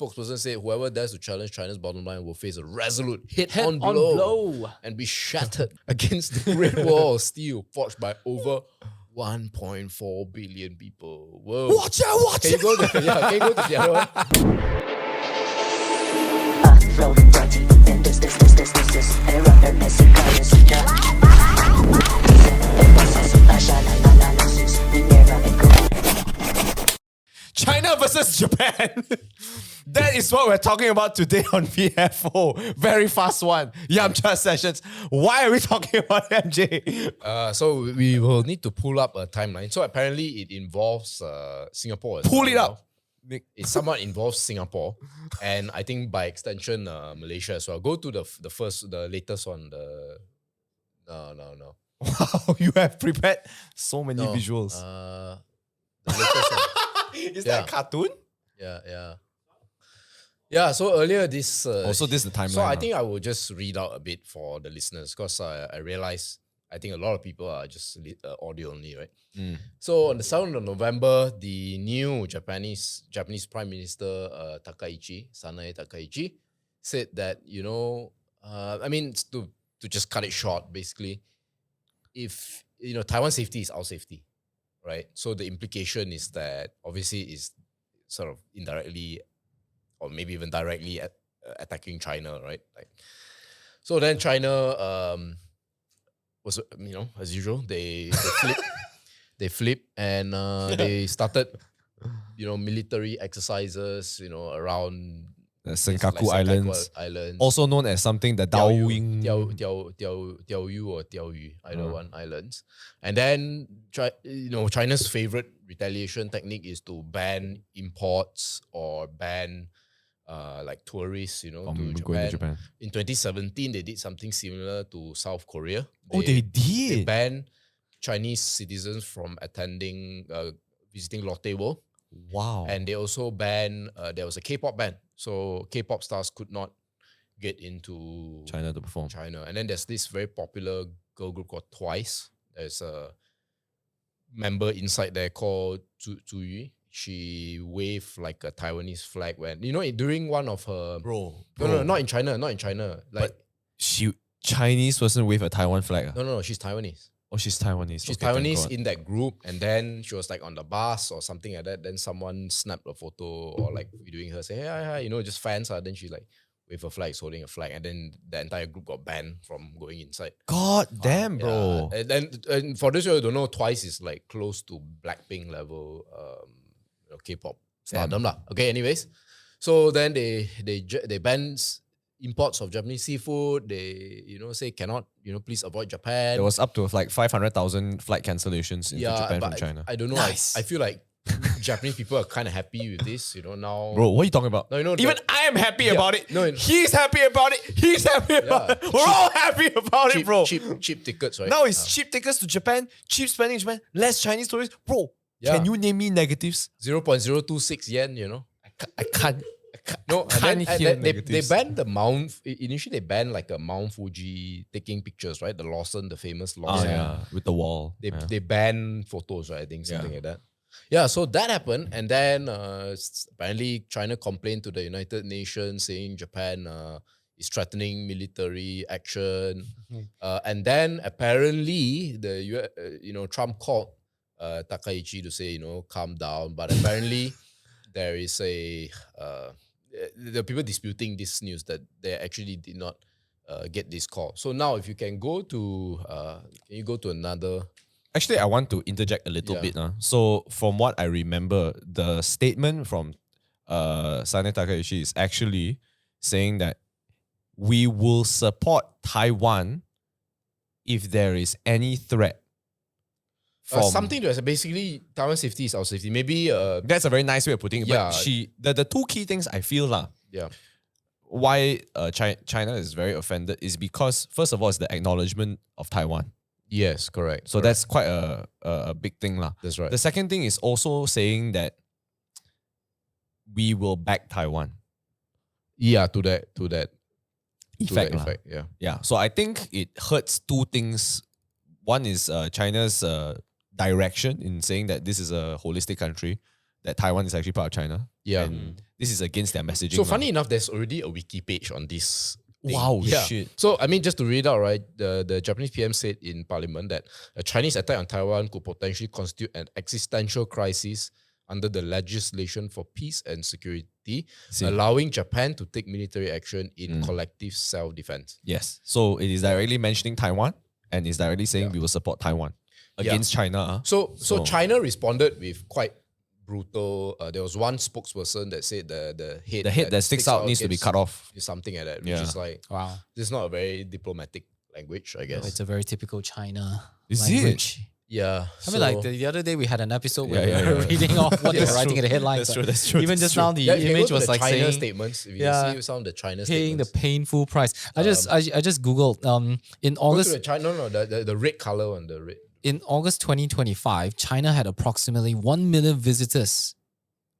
spokesperson said whoever dares to challenge China's bottom line will face a resolute head-on blow and be shattered against the Great Wall of Steel forged by over 1.4 billion people. Whoa. Watch out! Can you go to the other one? China versus Japan. That is what we're talking about today on VFO. Very fast one. Yamcha sessions. Why are we talking about MJ? So we will need to pull up a timeline. So apparently it involves Singapore. Pull it up. It somewhat involves Singapore, and I think by extension Malaysia as well. Go to the latest one. No. Wow, you have prepared so many visuals. The latest one. Is that a cartoon? Yeah. So earlier this. So this is the timeline. So I think I will just read out a bit for the listeners because I realize I think a lot of people are just audio only, right? So on the 7th of November, the new Japanese Prime Minister Sanae Takaichi, said that to just cut it short, basically, if Taiwan's safety is our safety, right? So the implication is that obviously is sort of indirectly or maybe even directly attacking China, right? So then China was as usual they flip and they started military exercises around the Senkaku Islands, also known as something the Daoying Diaoyu or Diaoyu, either one islands. And then China's favorite retaliation technique is to ban imports or ban tourists, to Japan. In 2017, they did something similar to South Korea. They did? They banned Chinese citizens from visiting Lotte World. Wow. And they also banned, there was a K-pop ban. So K-pop stars could not get into China to perform. And then there's this very popular girl group called Twice. There's a member inside there called Zhu Yu. She waved like a Taiwanese flag when, during one of her... Bro. No, not in China. But Chinese person wave a Taiwan flag? No, she's Taiwanese. Oh, she's Taiwanese. She's Taiwanese in that group, and then she was like on the bus or something like that. Then someone snapped a photo or like videoing her, say, hey, hi, just fans. Then she like wave a flag, holding a flag, and then the entire group got banned from going inside. God damn, bro. Yeah. And for those who don't know, Twice is like close to Blackpink level K-pop stardom lah. Okay, anyways. So then they banned imports of Japanese seafood. They say cannot please avoid Japan. There was up to like 500,000 flight cancellations into Japan from China. I don't know. Nice. I feel like Japanese people are kind of happy with this. Now. Bro, what are you talking about? No, even I am happy about it. No, he's happy about it. He's happy about it. We're all happy about it, bro. Cheap tickets, right? Now it's cheap tickets to Japan, cheap spending in Japan, less Chinese tourists. Bro, can you name me negatives? 0.026 yen, I can't. No, and then they banned the Mount. Initially, they banned like a Mount Fuji taking pictures, right? The Lawson, the famous Lawson. With the wall. They banned photos, right? I think something like that. Yeah, so that happened, and then apparently China complained to the United Nations saying Japan is threatening military action, and then apparently Trump called Takaichi to say calm down, but apparently there is there are people disputing this news that they actually did not get this call. So now, if you can go to, can you go to another? Actually, I want to interject a little bit. So from what I remember, the statement from Sanae Takaichi is actually saying that we will support Taiwan if there is any threat. Something that basically Taiwan safety is our safety. Maybe that's a very nice way of putting it. Yeah. But the two key things I feel why China is very offended is because first of all, it's the acknowledgement of Taiwan. Yes, correct. So that's quite a big thing lah. That's right. The second thing is also saying that we will back Taiwan. Yeah, to that effect. Yeah. So I think it hurts two things. One is China's direction in saying that this is a holistic country, that Taiwan is actually part of China. Yeah. And this is against their messaging. So funny enough, there's already a wiki page on this thing. Wow, shit. So I mean, just to read out, right? The Japanese PM said in Parliament that a Chinese attack on Taiwan could potentially constitute an existential crisis under the legislation for peace and security, allowing Japan to take military action in collective self-defense. Yes. So it is directly mentioning Taiwan and it's directly saying we will support Taiwan against China. So China responded with quite brutal. There was one spokesperson that said the head that sticks out needs to be cut off. Something like that, which is like, Wow. this is not a very diplomatic language, I guess. It's a very typical China Is it? language. Yeah. I mean, like the other day we had an episode where we were reading off what they were writing in the headlines. That's true. Even just now, the you can go image to was the like China saying statements. If you see some of the China paying the statements. painful price. I just googled in Go to August the China, the red color one, the red. in August 2025, China had approximately 1 million visitors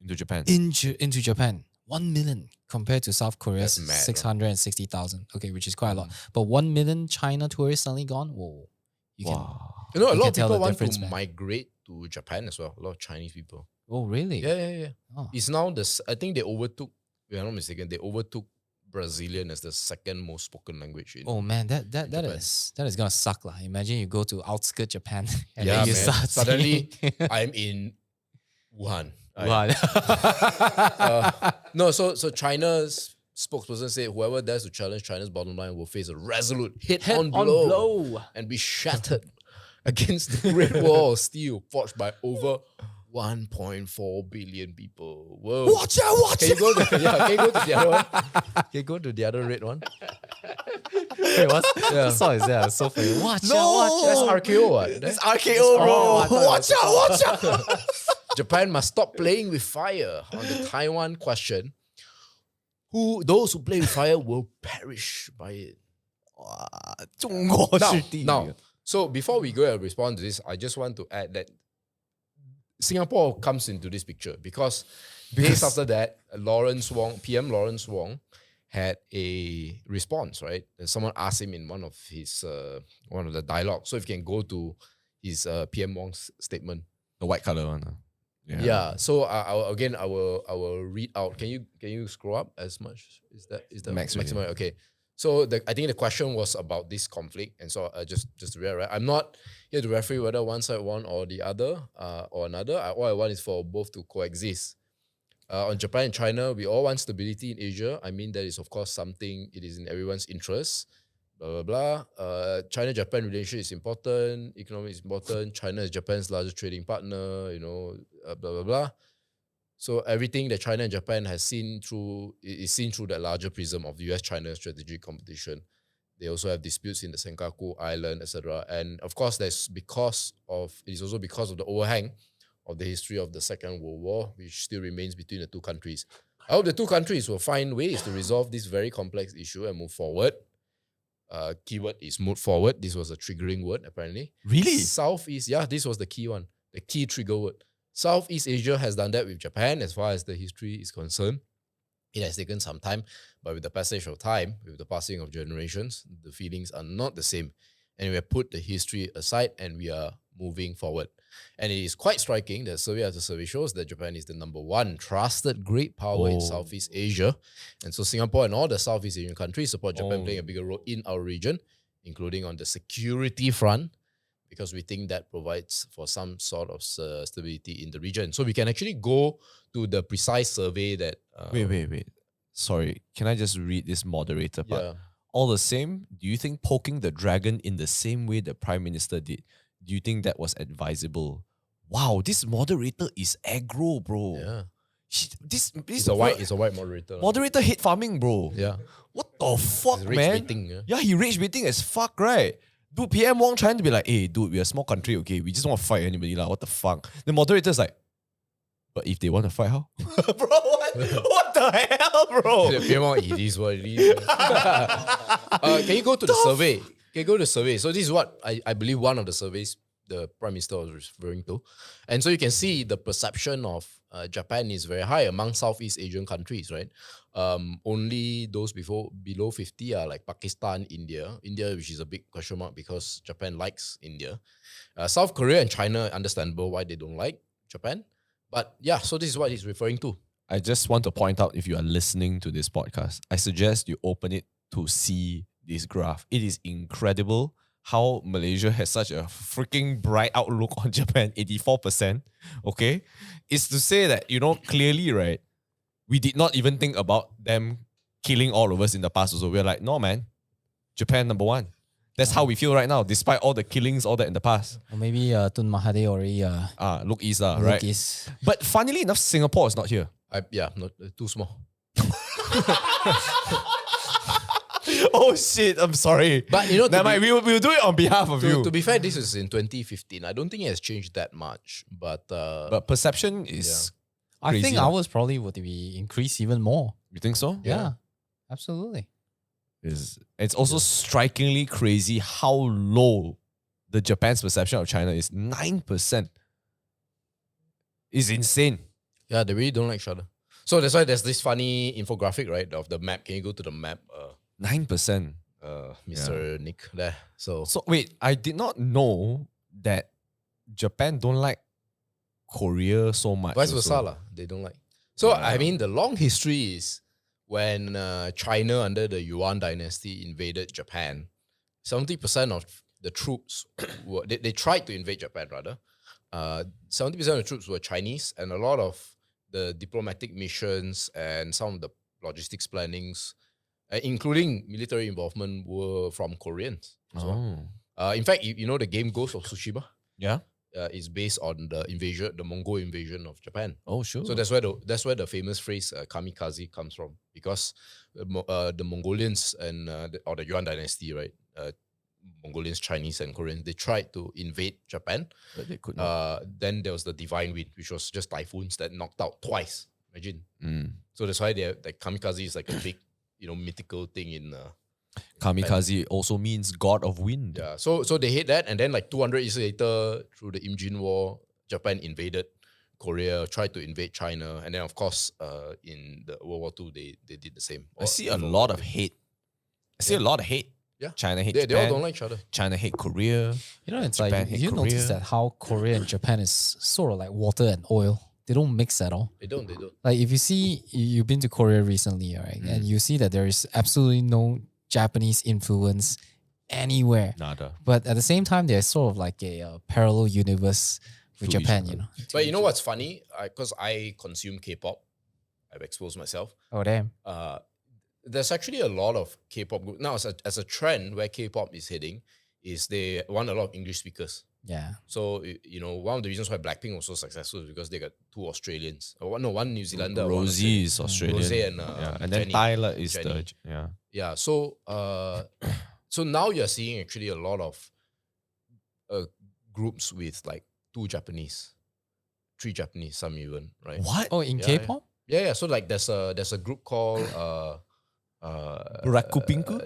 Into Japan. into Japan. 1 million compared to South Korea's That's mad, 660,000. Okay, which is quite a lot. But 1 million China tourists suddenly gone. Whoa. You can, You know, a You lot can of tell people the want difference, to man. migrate to Japan as well. A lot of Chinese people. oh, really? Yeah. Oh. It's now I think they overtook, if I'm not mistaken, they overtook Brazilian as the second most spoken language in. Oh man, that Japan. is is gonna suck lah. Imagine you go to outskirt Japan and Yeah, then you man. start Suddenly, seeing- I'm in Wuhan. Wow. No, so China's spokesperson said whoever dares to challenge China's bottom line will face a resolute head-on blow and be shattered against the Great Wall of Steel forged by over 1.4 billion people. Whoa. Watch out! Can you go to the other one? Can you go to the other red one? Wait, what song is that? So funny. Watch No! out, watch That's out. RKO. What? It's RKO, bro. I thought Watch out! Japan must stop playing with fire on the Taiwan question. Those who play with fire will perish by it. Now, so before we go and respond to this, I just want to add that Singapore comes into this picture because days after that, PM Lawrence Wong had a response, right? And someone asked him in one of the dialogues. So if you can go to his PM Wong's statement. The white color one. Yeah. So I will read out. Can you scroll up as much? Is that maximum? Okay. So I think the question was about this conflict, and so just to reiterate, I'm not here to referee whether one side won or the other or another. All I want is for both to coexist. On Japan and China, we all want stability in Asia. I mean, that is of course something it is in everyone's interest. Blah blah blah. China-Japan relationship is important. Economy is important. China is Japan's largest trading partner. Blah blah blah. So everything that China and Japan has seen through is seen through that larger prism of the US-China strategic competition. They also have disputes in the Senkaku Island, etc. And of course, it is also because of the overhang of the history of the Second World War, which still remains between the two countries. I hope the two countries will find ways to resolve this very complex issue and move forward. Keyword is move forward. This was a triggering word, apparently. Really? Southeast, this was the key one, the key trigger word. Southeast Asia has done that with Japan as far as the history is concerned. It has taken some time, but with the passage of time, with the passing of generations, the feelings are not the same. And we have put the history aside and we are moving forward. And it is quite striking that survey after survey shows that Japan is the number one trusted great power in Southeast Asia. And so Singapore and all the Southeast Asian countries support Japan playing a bigger role in our region, including on the security front, because we think that provides for some sort of stability in the region. So we can actually go to the precise survey that... Wait. Sorry, can I just read this moderator part? Yeah. All the same, do you think poking the dragon in the same way the Prime Minister did, do you think that was advisable? Wow, this moderator is aggro, bro. Yeah. This It's a white moderator. moderator hate farming, bro. Yeah. What the fuck, It's rage man? baiting, Yeah, he rage baiting as fuck, right? Dude, PM Wong trying to be like, hey, dude, we're a small country, okay? We just don't want to fight anybody, what the fuck? The moderator's like, but if they want to fight, how? Bro, what the hell, bro? It is what it is. Can you go to the survey? Can you go to the survey? So this is what I believe one of the surveys the Prime Minister was referring to. And so you can see the perception of Japan is very high among Southeast Asian countries, right? Only those below 50 are like Pakistan, India, which is a big question mark because Japan likes India. South Korea and China, understandable why they don't like Japan. But yeah, so this is what he's referring to. I just want to point out, if you are listening to this podcast, I suggest you open it to see this graph. It is incredible how Malaysia has such a freaking bright outlook on Japan, 84%. Okay? It's to say that, clearly, right, we did not even think about them killing all of us in the past also. We're like, no, man, Japan number one. That's how we feel right now, despite all the killings, all that in the past. Or maybe Tun Mahathir already Look east, right? look is. But funnily enough, Singapore is not here. Not too small. Oh shit, I'm sorry. But you know, never mind, we'll do it on behalf of you. To be fair, this is in 2015. I don't think it has changed that much, but perception is I crazy, think huh? ours probably would be increased even more. You think so? Yeah, absolutely. It's also strikingly crazy how low the Japan's perception of China is. 9%. It's insane. yeah, they really don't like each other. So that's why there's this funny infographic, right, of the map. Can you go to the map, 9%. Mr. Nick there? So Wait, I did not know that Japan don't like Korea so much. vice also. versa lah. They don't like. So I mean, the long history is when China under the Yuan dynasty invaded Japan, 70% of the troops were they tried to invade Japan rather. 70% of the troops were Chinese, and a lot of the diplomatic missions and some of the logistics plannings, including military involvement, were from Koreans. as well. In fact, you know the game Ghost of Tsushima Yeah? is based on the Mongol invasion of Japan. Oh, sure. So that's where the famous phrase kamikaze comes from, because the Mongolians and or the Yuan dynasty, right? Mongolians, Chinese, and Koreans, they tried to invade Japan. But they could not. Then there was the divine wind, which was just typhoons that knocked out twice. Imagine. Mm. So that's why like kamikaze is like a big, mythical thing in. Kamikaze also means god of wind. Yeah. So they hate that, and then like 200 years later, through the Imjin War, Japan invaded Korea, tried to invade China, and then of course, in the World War II, they did the same. I see a lot of hate. I see a lot of hate. Yeah. China hate They all Japan. don't like each other. China hate Korea. It's Japan like hate you notice Korea. that how Korea and Japan is sort of like water and oil. They don't mix at all. They don't. Like if you see, you've been to Korea recently, right? And you see that there is absolutely no Japanese influence anywhere. Nada. But at the same time, there's sort of like a parallel universe with To each Japan, other. But you know what's funny? Because I consume K-pop, I've exposed myself. Oh, damn. There's actually a lot of K-pop groups now. As a trend where K-pop is heading, is they want a lot of English speakers. Yeah. So one of the reasons why Blackpink was so successful is because they got two Australians. One New Zealander. one Rosie is Australian. Rosie and and then Jenny. Tyler is Jenny. Yeah. So so now you're seeing actually a lot of groups with like 2 Japanese, 3 Japanese, some even, right? What? Oh, in Yeah, K-pop? Yeah. So like there's a group called Rakupinku?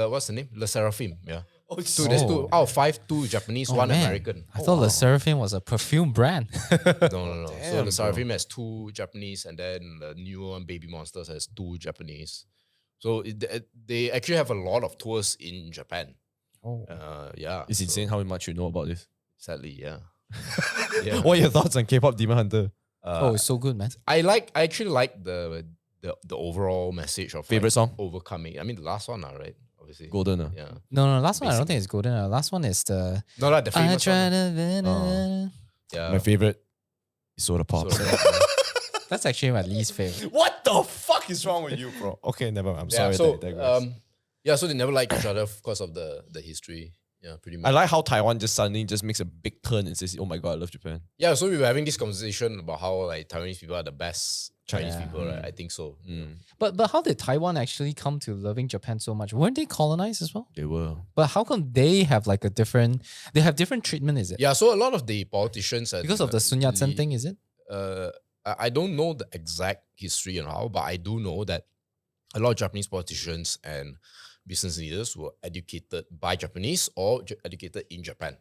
what's the name? Le Seraphim. Yeah. Oh, There's 2 out of 5, 2 Japanese, Oh, 1 man. American. I thought the Seraphim was a perfume brand. No. So Damn, the Seraphim has 2 Japanese, and then the newer one, Baby Monsters, has 2 Japanese. So they actually have a lot of tours in Japan. Oh. Yeah. It's insane how much you know about this. Sadly, yeah. What are your thoughts on K-pop Demon Hunter? Oh, it's so good, man. I actually like the overall message of Favorite song? overcoming. I mean, the last one, right? Obviously. Golden. Yeah. No, last one I don't think it's golden. Last one is the No, like the I famous try one. to. Yeah. My favorite is Soda Pop. So, yeah. That's actually my least favorite. What the fuck is wrong with you, bro? Okay, never mind. I'm sorry. So, that I digress. so they never liked each other because of the history. Yeah, pretty much. I like how Taiwan just suddenly just makes a big turn and says, "Oh my god, I love Japan." Yeah, so we were having this conversation about how like Taiwanese people are the best Chinese Yeah. people, right? I think so. But how did Taiwan actually come to loving Japan so much? Weren't they colonized as well? They were. But how come they have like they have different treatment, is it? Yeah, so a lot of the politicians and, Because of the Sun Yat-sen thing, is it? I don't know the exact history and how, but I do know that a lot of Japanese politicians and business leaders were educated by Japanese or educated in Japan.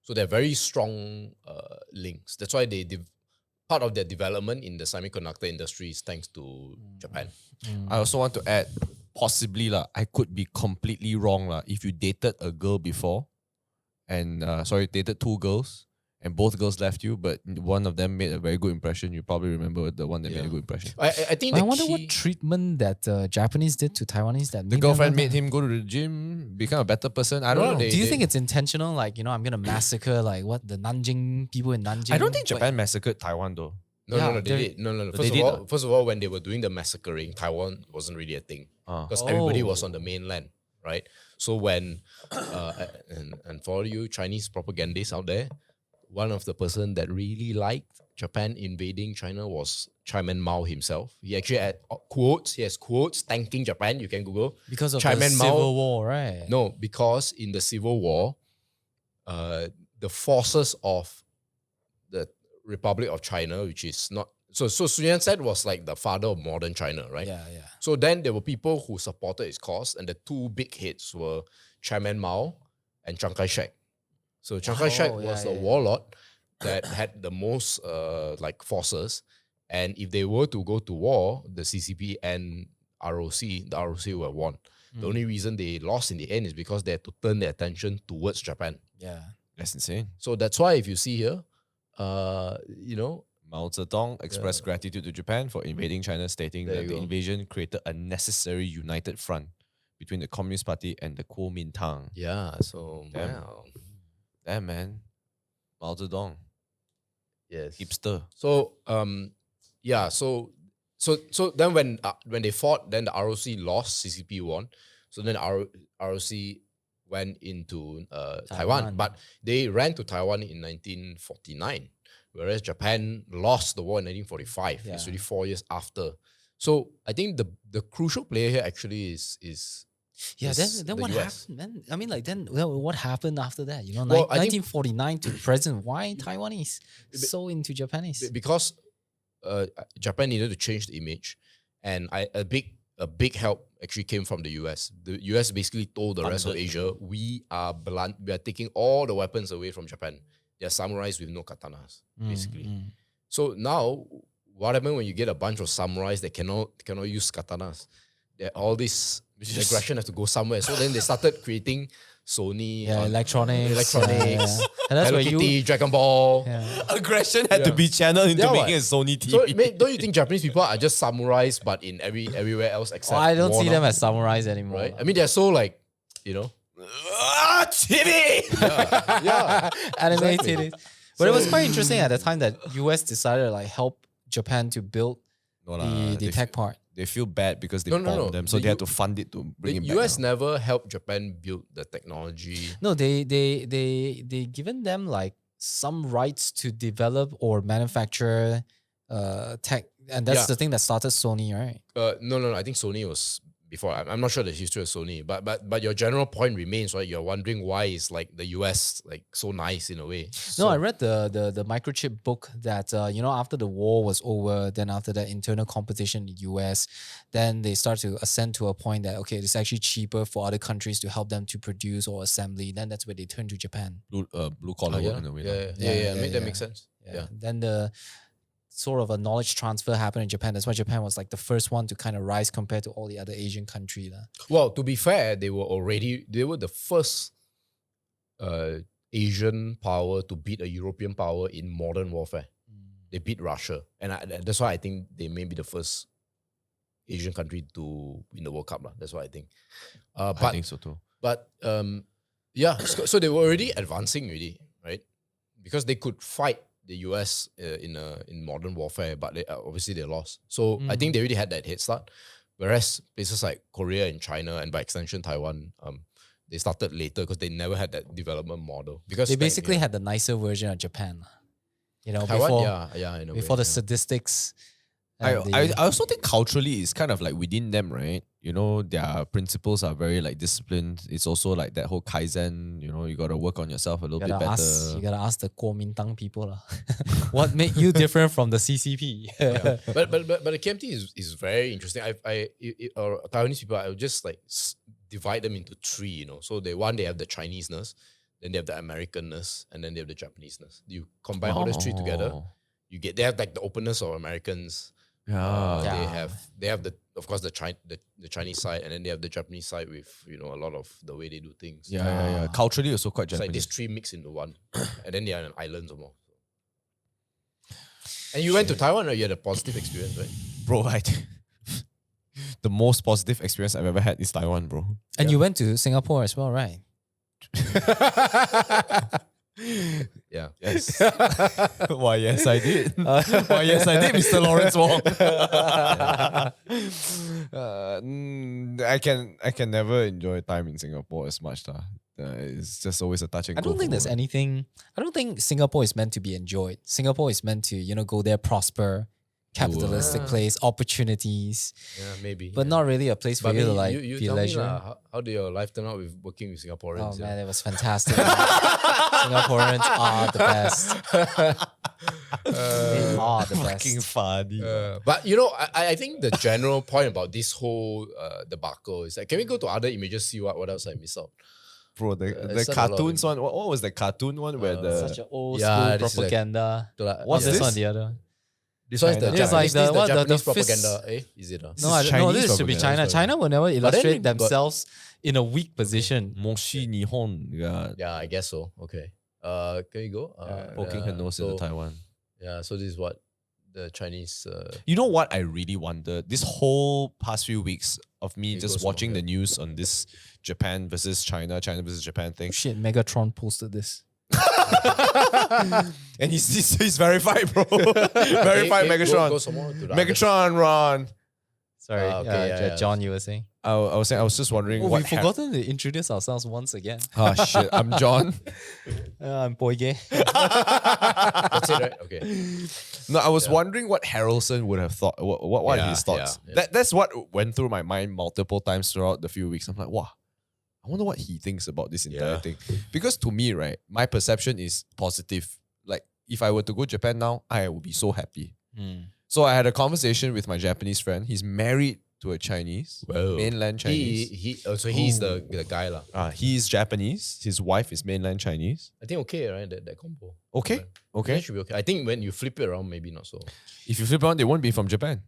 So they're very strong links. That's why part of their development in the semiconductor industry is thanks to Japan. I also want to add, possibly I could be completely wrong if you dated a girl before, and dated 2 girls, and both girls left you, but one of them made a very good impression, you probably remember the one that made a good impression. I think I the wonder key, what treatment that Japanese did to Taiwanese that The made them girlfriend like made that. him go to the gym, become a better person. I don't No, know. they- Do you think it's intentional? Like, I'm gonna massacre like what the Nanjing people in Nanjing. I don't think But- Japan massacred Taiwan though. no, Yeah, they they're- did. No. They did, First of all, when they were doing the massacring, Taiwan wasn't really a thing because everybody was on the mainland, right? So when and for all you Chinese propagandists out there, one of the person that really liked Japan invading China was Chairman Mao himself. He actually had quotes. He has quotes thanking Japan. You can Google. because of Chairman the Mao- Civil War, right? No, because in the Civil War, the forces of the Republic of China, which is not so Sun Yat-sen was like the father of modern China, right? Yeah. So then there were people who supported his cause, and the two big hits were Chairman Mao and Chiang Kai-shek. So Chiang Kai-shek Oh, was yeah, the yeah. warlord that had the most like forces, and if they were to go to war, the CCP and ROC, the ROC would have won. The only reason they lost in the end is because they had to turn their attention towards Japan. Yeah. That's insane. So that's why if you see here, Mao Zedong expressed gratitude to Japan for invading China, stating There that you the go. invasion created a necessary united front between the Communist Party and the Kuomintang. yeah. So Damn. wow. Damn, man. Mao Zedong. Yes. Hipster. So yeah, so then when they fought, then the ROC lost, CCP won. So then ROC went into Taiwan, Taiwan. but they ran to Taiwan in 1949, whereas Japan lost the war in 1945. It's Yeah. really 4 years after. So I think the crucial player here actually is Yeah, is then the what US. happened? Then I mean, like what happened after that? Well, I think- 1949 to present. Why Taiwanese so into Japanese? because Japan needed to change the image, and a big help actually came from the US. The US basically told the rest of Funded. Asia, we are taking all the weapons away from Japan. They're samurais with no katanas, basically. So now, what happens when you get a bunch of samurais that cannot use katanas? All this aggression has to go somewhere. So then they started creating Sony, Yeah, electronics. electronics, And that's Hello where Kitty, Dragon Ball. Yeah. Aggression had to Yeah. be channeled into Yeah, making what? a Sony TV. So mate, don't you think Japanese people are just samurais, but in everywhere else except Oh, I don't see war them now? as samurais anymore. right? I mean, they're so like, TV! yeah. Animated it. But it was quite interesting at the time that US decided to like help Japan to build No the tech part. They feel bad because they No, bombed no. them, so The they had U- to fund it to bring The it back. US never helped Japan build the technology. No, they given them like some rights to develop or manufacture tech, and that's Yeah. the thing that started Sony, right? No. I think Sony was before. I'm not sure the history of Sony, but your general point remains, right? You're wondering why is like the US like so nice in a way. No, I read the microchip book that after the war was over, then after that internal competition in the US, then they start to ascend to a point that okay, it's actually cheaper for other countries to help them to produce or assembly. Then that's where they turn to Japan. Blue collar work in a way. Yeah. That makes sense. Yeah. Then the sort of a knowledge transfer happened in Japan. That's why Japan was like the first one to kind of rise compared to all the other Asian countries. Well, to be fair, they were the first Asian power to beat a European power in modern warfare. They beat Russia, and that's why I think they may be the first Asian country to win the World Cup. That's what I think. I But think so too. But yeah, so they were already advancing, really, right? Because they could fight the US in modern warfare, but obviously they lost. So I think they already had that head start. Whereas places like Korea and China, and by extension Taiwan, they started later because they never had that development model. Because They basically had the nicer version of Japan. Taiwan, before, yeah, in a before way, the yeah. statistics. I and I also think culturally it's kind of like within them, right? Their principles are very like disciplined. It's also like that whole Kaizen, you got to work on yourself a little bit better. you gotta ask the Kuomintang people. What made you different from the CCP? But the KMT is very interesting. Or Taiwanese people, I would just like divide them into three. So they have the Chineseness, then they have the Americanness, and then they have the Japaneseness. You combine all those three together, Oh. they have like the openness of Americans. Yeah. They have of course the Chinese side, and then they have the Japanese side with a lot of the way they do things. Yeah. Culturally also quite It's like Japanese. these three mix into one, and then they are an island some more. And you went to Taiwan, or you had a positive experience, right? Bro, the most positive experience I've ever had is Taiwan, bro. And you went to Singapore as well, right? Yeah. Yes. Why, yes, I did. Why, yes, I did, Mr. Lawrence Wong. I can never enjoy time in Singapore as much. It's just always a touch and I go don't think for there's me. anything. I don't think Singapore is meant to be enjoyed. Singapore is meant to, go there, prosper, capitalistic place, opportunities, Yeah, maybe. but not really a place for But you to you, like you be tell leisure. me how did your life turn out with working with Singaporeans? Oh man, it was fantastic. Singaporeans are the best. They are the Fucking best. funny. But I think the general point about this whole debacle is like, can we go to other images, see what else I miss out? Bro, the it's such a lot of cartoons one. What was the cartoon one where the Such an old yeah, school this is like- propaganda. What's What's this this? one? The other? This one is the China. It's like Japanese, the- this is what, the Japanese fist- propaganda. Is it? No, is I don't know. Chinese This should be propaganda. China. China will never illustrate but- themselves in a weak position. Moshi Nihon? Yeah. Yeah, I guess so. Okay. Can we go? Poking her nose into Taiwan. Yeah, so this is what the Chinese. You know what I really wonder? This whole past few weeks of me It just goes watching on, the yeah. news on this Japan versus China, China versus Japan thing. Shit, Megatron posted this. And he's verified, bro. Verified Go Megatron. some more to the others. Megatron, Ron. Sorry, okay, yeah. John, you were saying. I was saying, I was just wondering Oh, what we've forgotten to introduce ourselves once again. Ah, shit. I'm John. I'm Boy Gay. That's it, right? Okay. No, I was wondering what Harrelson would have thought. What are Yeah, his thoughts? yeah. That's what went through my mind multiple times throughout the few weeks. I'm like, wow, I wonder what he thinks about this entire Yeah. thing. Because to me, right, my perception is positive. Like, if I were to go Japan now, I would be so happy. So I had a conversation with my Japanese friend. He's married to a Chinese, Whoa. mainland Chinese. He's the guy lah. He's Japanese. His wife is mainland Chinese. I think okay, right? That combo. Okay, That okay. should be okay. I think when you flip it around, maybe not so. If you flip around, they won't be from Japan.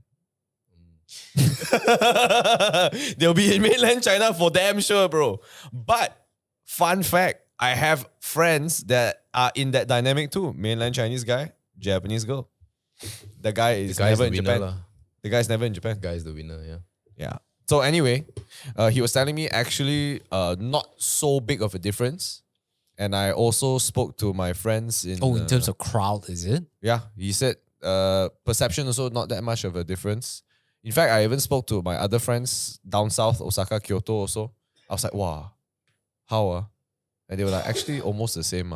They'll be in mainland China for damn sure, bro. But fun fact, I have friends that are in that dynamic too. Mainland Chinese guy, Japanese girl. The guy is Guy's never the in winner Japan. lah. The guy's never in Japan. Guy's the winner. Yeah. Yeah. So anyway, he was telling me actually not so big of a difference. And I also spoke to my friends in In terms of crowd, is it? yeah, he said perception also not that much of a difference. In fact, I even spoke to my other friends down south, Osaka, Kyoto also. I was like, wow, how? And they were like, actually almost the same.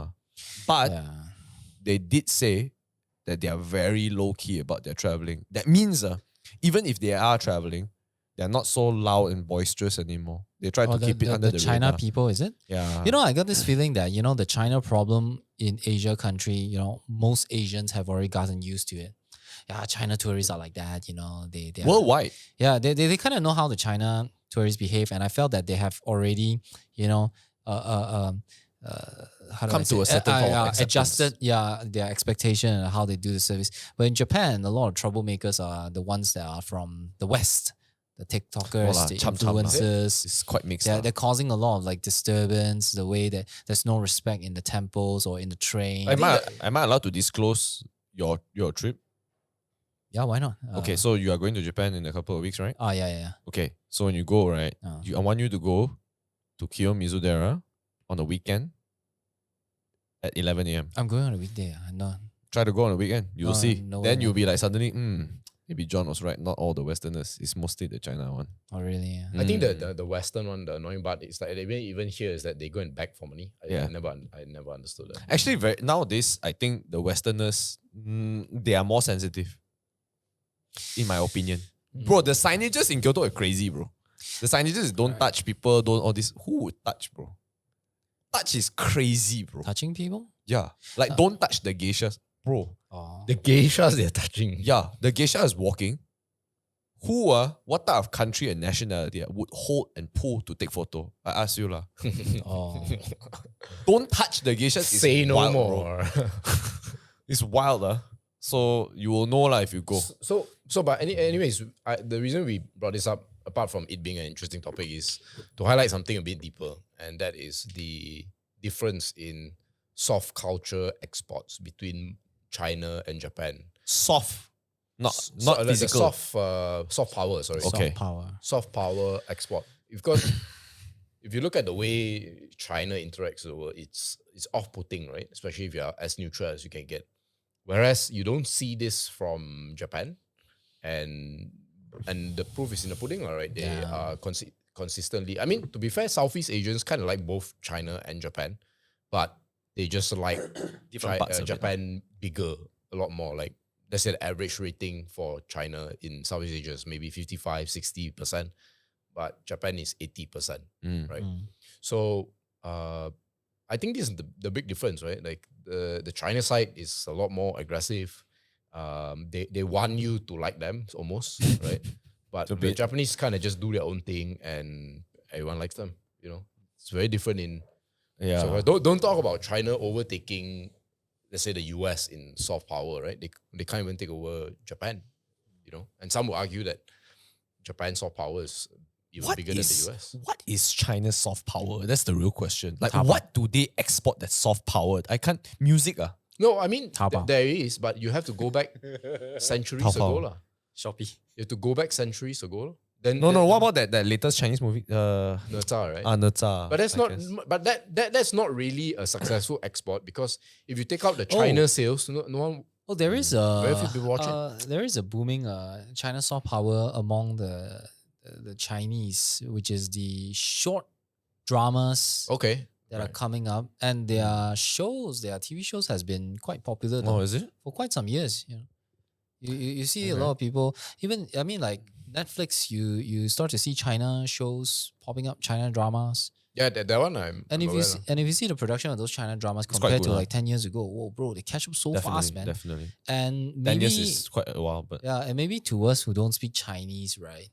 But Yeah. they did say that they are very low key about their traveling. That means even if they are traveling, they're not so loud and boisterous anymore. They try to keep it under the China radar. people, is it? Yeah. I got this feeling that, the China problem in Asia country, most Asians have already gotten used to it. Yeah, China tourists are like that, they are, Worldwide. yeah, they kind of know how the China tourists behave, and I felt that they have already, how do Come I to say? a certain form of acceptance. adjusted, their expectation and how they do the service. But in Japan, a lot of troublemakers are the ones that are from the West, the TikTokers, Voila, the cham-cham lah. influencers. It's quite mixed. They're causing a lot of like disturbance, the way that there's no respect in the temples or in the train. Am I allowed to disclose your trip? Yeah, why not? Okay, so you are going to Japan in a couple of weeks, right? Yeah. Okay, so when you go, right, I want you to go to Kiyomizu-dera on a weekend at 11 a.m. I'm going on a weekday. No. Try to go on a weekend. You'll see. no Then way, you'll no. be like suddenly, maybe John was right. Not all the Westerners. It's mostly the China one. Oh, really? Yeah. I think the Western one, the annoying part is like even here is that they go and beg for money. Yeah. I never understood that. Actually, nowadays, I think the Westerners, they are more sensitive. In my opinion. Bro, the signages in Kyoto are crazy, bro. The signages is don't touch people, don't all this. Who would touch, bro? Touch is crazy, bro. Touching people? Yeah. Like, don't touch the geishas. Bro. Oh. The geishas they're touching. Yeah. The geisha is walking. What type of country and nationality would hold and pull to take photo? I ask you lah. Oh. Don't touch the geishas. It's Say no wild, bro. more. It's wild, lah. So you will know lah if you go. But anyways, the reason we brought this up, apart from it being an interesting topic, is to highlight something a bit deeper, and that is the difference in soft culture exports between China and Japan. soft, not the physical. soft power. Sorry, Okay. Soft power. soft power export. Because if you look at the way China interacts with the world, it's off-putting, right? Especially if you're as neutral as you can get. Whereas you don't see this from Japan, and the proof is in the pudding, all right? They Yeah. are consistently. I mean, to be fair, Southeast Asians kind of like both China and Japan, but they just like Different parts of it, Japan bigger, a lot more. Like let's say the average rating for China in Southeast Asia is maybe 55-60%, but Japan is 80%, right? So I think this is the big difference, right? Like the China side is a lot more aggressive. They want you to like them almost, right? But the Japanese kind of just do their own thing, and everyone likes them. You know, it's very different in. Yeah. So don't talk about China overtaking, let's say, the US in soft power, right? They can't even take over Japan, you know. And some will argue that Japan's soft power is even bigger than the US. What is China's soft power? That's the real question. Like, Taobao. what do they export that's soft powered? I can't. Music, No, I mean Taobao. there is, but you have to go back centuries Taobao. ago, lah. Shopee. You have to go back centuries ago, lah. Then No. What about that latest Chinese movie? Neta, right? Neta. But that's I not. guess. But that's not really a successful export, because if you take out the China sales, no one. Oh, there is Very a few people watch it. there is a booming China soft power among the Chinese, which is the short dramas Okay. that are coming up, and their TV shows has been quite popular now Oh, is it? for quite some years. You know, you see a lot of people. Even I mean, like Netflix, you start to see China shows popping up, China dramas. Yeah, that one I'm. And if aware you lah. if you see the production of those China dramas quite compared good, to huh? like 10 years ago, whoa, bro, they catch up so fast, man. Definitely. And 10 maybe years is quite a while, but yeah, and maybe to us who don't speak Chinese, right,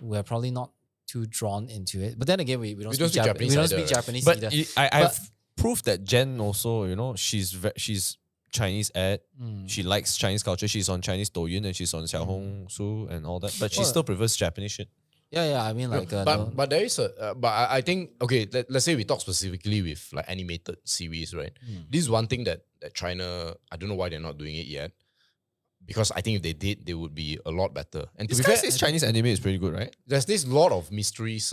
we're probably not too drawn into it. But then again, we don't speak Japanese. We don't either, speak right? Japanese but either. I've proved that Jen also, you know, she's Chinese ad. Mm. She likes Chinese culture. She's on Chinese Douyin and she's on Xiaohongshu and all that. But she Well, still prefers Japanese shit. Yeah. I mean, like, no- but there is a but I think, okay, let's say we talk specifically with like animated series, right? This is one thing that China, I don't know why they're not doing it yet, because I think if they did, they would be a lot better. And to This be guy fair, says Chinese anime is pretty good, right? there's this lot of mysteries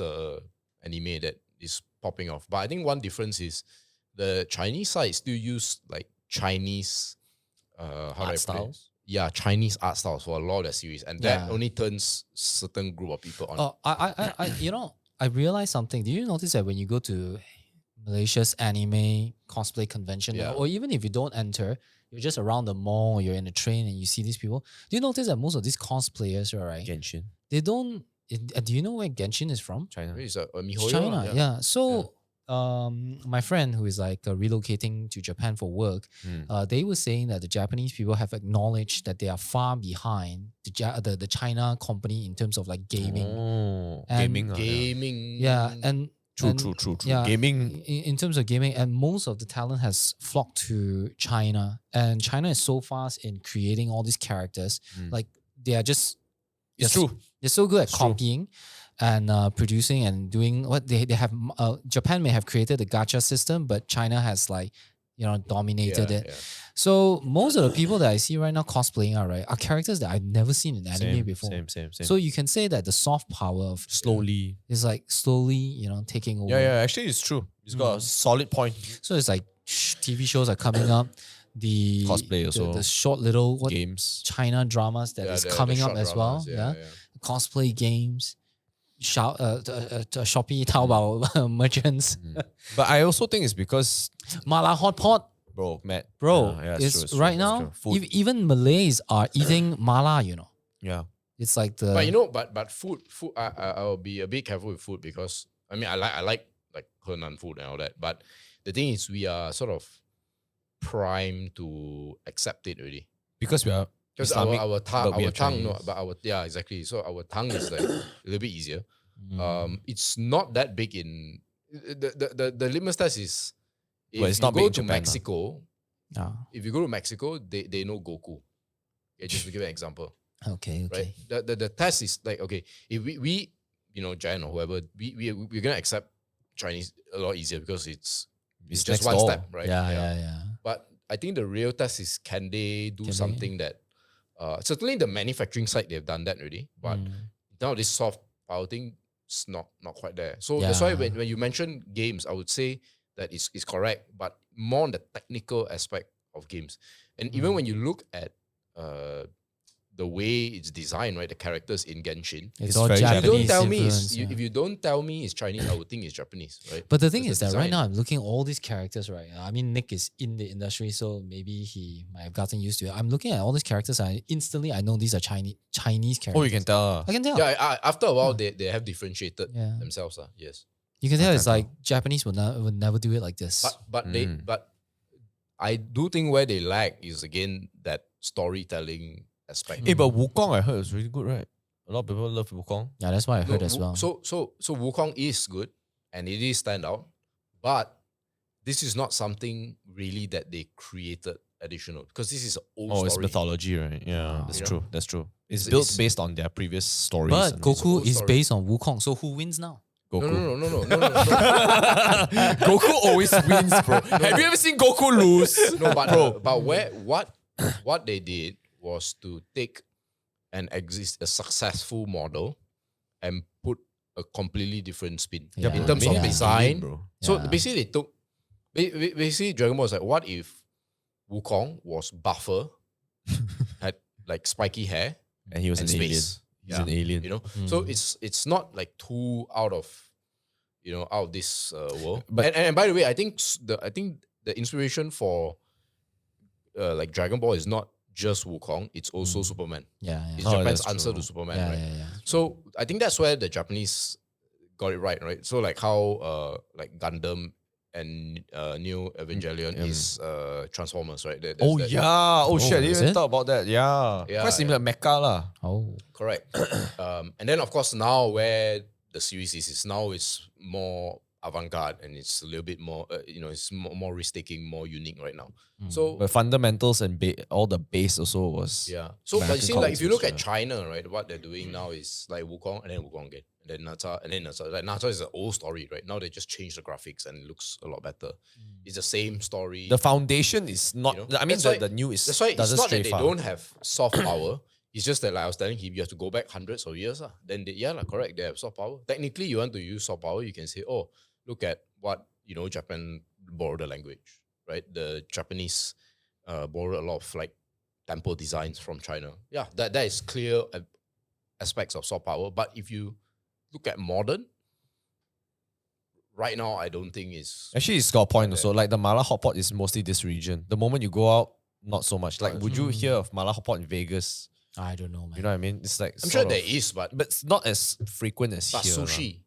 anime that is popping off. But I think one difference is the Chinese side still use like Chinese how do I art put it? styles. Yeah, Chinese art styles for a lot of their series, and that Yeah. only turns certain group of people on. Oh, I you know, I realized something. Do you notice that when you go to Malaysia's anime cosplay convention, Yeah. or even if you don't enter, you're just around the mall or you're in a train and you see these people. Do you notice that most of these cosplayers, right? Genshin, They don't. Do you know where Genshin is from? China. It's a It's MiHoYo, China, lah, yeah. So, my friend who is like relocating to Japan for work, they were saying that the Japanese people have acknowledged that they are far behind the China company in terms of like gaming. Oh, And gaming. Gaming. Yeah, and True. yeah, Gaming. in terms of gaming, and most of the talent has flocked to China, and China is so fast in creating all these characters. Like they are just It's they're s- true. They're so good at It's true. copying and producing and doing what they have. Japan may have created the gacha system, but China has like dominated it. Yeah. So most of the people that I see right now cosplaying are characters that I've never seen in anime before. Same. So you can say that the soft power of slowly. is like slowly taking over. Yeah. Actually, it's true. It's got a solid point. So it's like TV shows are coming up. The Cosplay also. the short little Games. China dramas that is The coming up short as well. dramas, Yeah. Cosplay games, Shopee, Taobao merchants, But I also think it's because, Mala hot pot, bro, Matt. bro. Yeah, it's true, right it's now. true. Food. Even Malays are eating mala. Yeah. It's like the But food. I'll be a bit careful with food, because I mean I like Henan food and all that. But the thing is, we are sort of primed to accept it already. Because we are Because Islamic, our but we are tongue, no, Chinese. but exactly. So our tongue is like a little bit easier. It's not that big in the litmus test is if Well, it's you not big go in to Japan, Mexico. If you go to Mexico, they know Goku. Okay, just to give an example, okay. right? The test is like, okay, if we Jan or whoever, we're gonna accept Chinese a lot easier because it's just next one door. step, right? Yeah. But I think the real test is, can they do Can they? something that Certainly the manufacturing side they've done that already, but now this soft power thing is not quite there. So that's why when you mention games, I would say that it's correct, but more on the technical aspect of games. And even when you look at the way it's designed, right, the characters in Genshin, It's all very if you Japanese don't tell me influence, if you don't tell me it's Chinese, I would think it's Japanese, right? But the thing Because is the that right design- now I'm looking at all these characters, right? I mean, Nick is in the industry, so maybe he might have gotten used to it. I'm looking at all these characters, I know these are Chinese characters. Oh, you can tell. I can tell. Yeah, after a while they have differentiated Yeah. themselves. Yes. You can tell I it's can like Japanese would never do it like this. But I do think where they lack is again that storytelling aspect. But Wukong I heard is really good, right? A lot of people love Wukong. Yeah, that's what I heard No, as well. So Wukong is good and it is standout, but this is not something really that they created additional because this is an old story. It's mythology, right? Yeah, that's You know? true. That's true. It's It's- built it's- based on their previous stories. But and Goku old is story. based on Wukong, so who wins now? Goku. No. Goku always wins, bro. Have you ever seen Goku lose? No, but what they did was to take a successful model and put a completely different spin Yeah. in terms Yeah. of design. bro. So Yeah. basically, they took basically Dragon Ball was like, what if Wukong was buffer, had like spiky hair, And he was and an alien. space. He's an alien. You know, so it's not like too out of this world. But- And by the way, I think the inspiration for like Dragon Ball is not just Wukong; it's also Superman. Yeah, It's yeah. Oh, Japan's that's answer true. to Superman, Yeah, right? yeah. So I think that's where the Japanese got it right? So like how like Gundam and New Evangelion is Transformers, right? There's Oh that- yeah. Oh shit. I didn't is even it? thought about that. Yeah. Yeah, Quite similar to Mecha lah. Oh. correct. And then of course now where the series is now it's more avant-garde and it's a little bit more it's more risk-taking, more unique right now. So But fundamentals and all the base also was. yeah. So but you American see, like if you look comics, at China, right, what they're doing now is like Wukong and then Wukong again. And then Nata and then Nata. Like Nata is an old story, right? Now they just changed the graphics and it looks a lot better. It's the same story. The foundation is not. You know? I mean, That's why- the new is. That's why it's doesn't not stray that they far. don't have soft power. It's just that like I was telling him, you have to go back hundreds of years. Then correct. They have soft power. Technically, you want to use soft power, you can say, oh, look at what Japan borrowed the language, right? The Japanese borrowed a lot of like temple designs from China. Yeah, that is clear aspects of soft power. But if you look at modern, right now, I don't think it's Actually, it's got a point Yeah. also. Like the Mala Hotpot is mostly this region. The moment you go out, not so much. Like, would you hear of Mala Hotpot in Vegas? I don't know, man. You know what I mean? It's like I'm sure sort there of- is, but but it's not as frequent as here. lah. sushi.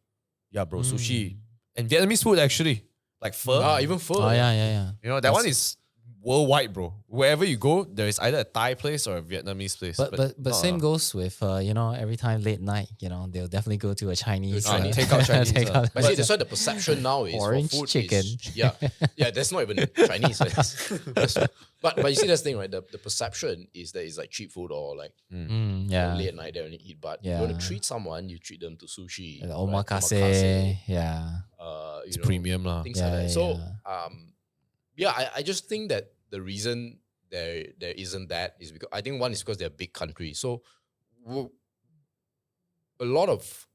Yeah, bro, sushi and Vietnamese food actually, like pho. Even pho. Oh, yeah. You know that one is worldwide, bro. Wherever you go, there is either a Thai place or a Vietnamese place. But not same a- goes with every time late night, they'll definitely go to a Chinese. Chinese. Take out Chinese, take But see, that's why the perception now is for Orange food chicken. Yeah, that's not even Chinese. But you see, that's the thing, right? The perception is that it's like cheap food or like yeah. late at night they only eat. But you Yeah. want to treat someone, you treat them to sushi, The right? omakase, yeah. It's premium lah. things Yeah, like that. So yeah. I just think that the reason there isn't that is because I think one is because they're big countries. So a lot of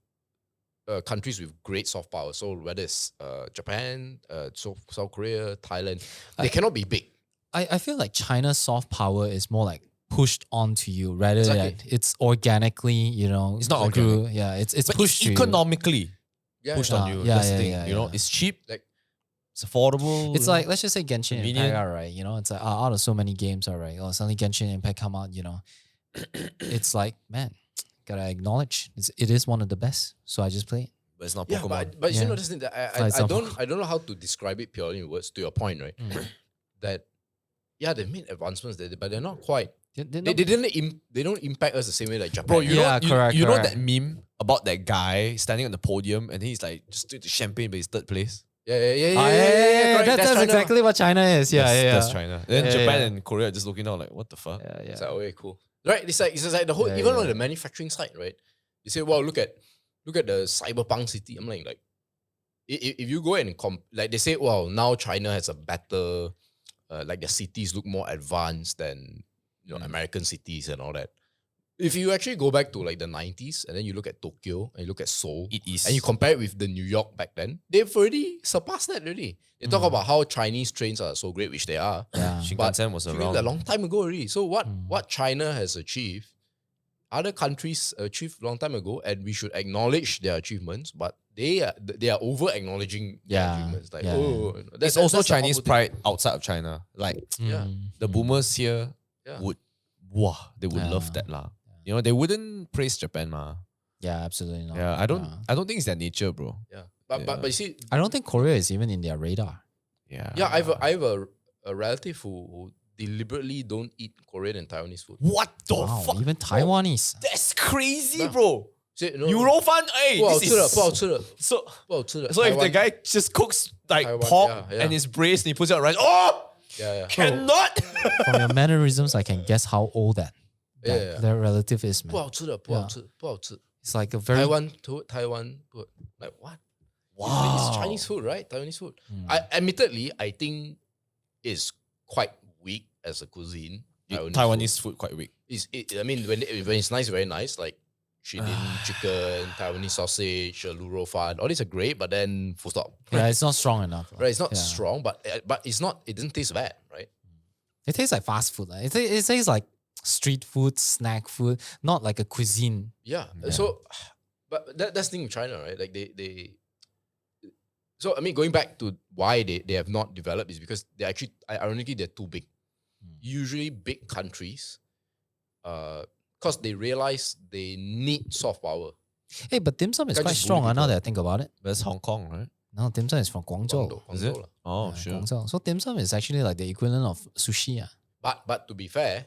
countries with great soft power. So whether it's Japan, South Korea, Thailand, they cannot be big. I feel like China's soft power is more like pushed onto you rather Exactly. than it's organically, It's not through- Yeah, it's But pushed it's to you. economically Yeah, pushed yeah. on you. Yeah, That's the yeah, thing. yeah, You know, yeah. it's cheap. Like- it's affordable. It's like, let's just say Genshin Convenient. Impact, right? It's like out of so many games, all right. Or suddenly Genshin Impact come out, it's like, man, gotta acknowledge it is one of the best. So I just play it. but it's not Yeah, Pokemon. but you Yeah. know this thing that Like I don't know how to describe it purely in words. To your point, right? That they made advancements, but they're not quite. They don't impact us the same way like Japan. Bro, you Yeah, know, correct, you know correct. that meme about that guy standing on the podium and he's like just took the champagne, but he's third place. Yeah. Correct. That's China. exactly what China is. Yeah, That's China. Then Yeah, Japan yeah. and Korea are just looking out like, what the fuck? Yeah, It's like, okay, cool. Right? It's just like the whole, Yeah, even yeah. on the manufacturing side, right? You say, well, look at the cyberpunk city. I'm like if you go and like they say, well, now China has a better, like the cities look more advanced than American cities and all that. If you actually go back to like the 90s and then you look at Tokyo and you look at Seoul It is. and you compare it with the New York back then, they've already surpassed that already. They talk about how Chinese trains are so great, which they are. Yeah. Shinkansen was Really around. a long time ago already. So what China has achieved, other countries achieved long time ago, and we should acknowledge their achievements, but they are over acknowledging their Yeah, achievements. Like, yeah. that's also that's the Chinese opposite. pride outside of China. Like Yeah. the boomers here Yeah. they would love Yeah. that lah. You know, they wouldn't praise Japan ma. Yeah, absolutely not. Yeah, I don't think it's their nature, bro. Yeah. But you see, I don't think Korea is even in their radar. Yeah. yeah, I have a relative who deliberately don't eat Korean and Taiwanese food. What the Wow, fuck? even Taiwanese. That's crazy, Yeah. bro. Say, no, 牛肉饭, hey, 不好 this 吃的， is 不好吃的， so 不好吃的。 so if the Taiwan- guy just cooks like Taiwan, pork yeah, yeah. and it's braised and he puts it on rice, oh, yeah, cannot. From your mannerisms, I can guess how old that yeah. their relative is, 不 man. 好吃的，不好吃，不好吃。 It's like a very Taiwan, like what? Wow. It's Chinese food, right? Taiwanese food. Mm. Admittedly, I think it's quite weak as a cuisine. Taiwanese food quite weak. I mean, when it's nice, very nice. Like Shilin chicken, Taiwanese sausage, luro fan, all these are great. But then, full stop. yeah, it's not strong enough. Right? It's not Yeah. strong, but it's not. It doesn't taste bad, right? It tastes like fast food. It tastes like street food, snack food, not like a cuisine. Yeah. So, but that's the thing with China, right? Like they. So I mean, going back to why they have not developed is because they actually, ironically, they're too big. Usually, big countries, because they realize they need soft power. Hey, but dim sum is Can't quite just strong. bully Now people. that I think about it. That's Hong Kong, right? No, dim sum is from Guangzhou. Is it? Guangzhou lah. Oh, Yeah, sure. Guangzhou. So dim sum is actually like the equivalent of sushi. But to be fair,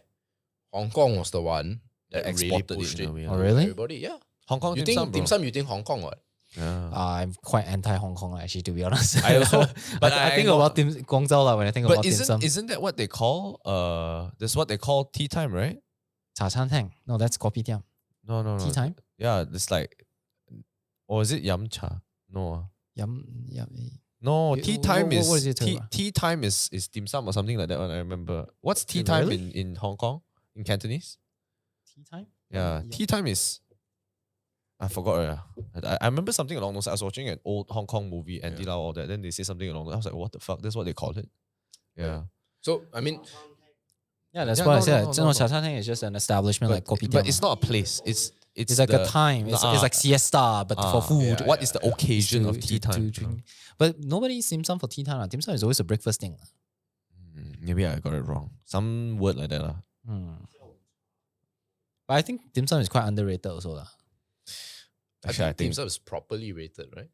Hong Kong was the one that That really exported it pushed in it. a way, Oh, really? Everybody, yeah. Hong Kong You dim think sum, bro. dim sum? You think Hong Kong what? Yeah. I'm quite anti Hong Kong actually, to be honest. I also- but I I think know- about Guangzhou lah when I think about But dim sum. isn't that what they call that's what they call tea time, right? Cha chan tang. No, that's kopitiam. No. Tea time. Yeah, it's like, or is it yum cha? No. Yum. No, You- tea wh- time wh- is what is it talking about? tea time is dim sum or something like that one. I remember. What's tea Is it time really? in Hong Kong? In Cantonese? Tea time. Yeah, tea time is. I forgot. I remember something along those. I was watching an old Hong Kong movie, Andy Lau, all that. Then they say something along. I was like, what the fuck? That's what they call it. Yeah. So I mean, Yeah, that's Yeah, what I no, said. no, No, no. cha chan tang is just an establishment like kopitiam. But it's not a place. It's like a the- time. It's like siesta, but for food. What is the occasion To- of tea to time? drink. But nobody eats dim sum for tea time. Dim sum is always a breakfast thing. Maybe I got it wrong. Some word like that. But I think dim sum is quite underrated also. Actually, I dim think sum is properly rated, right?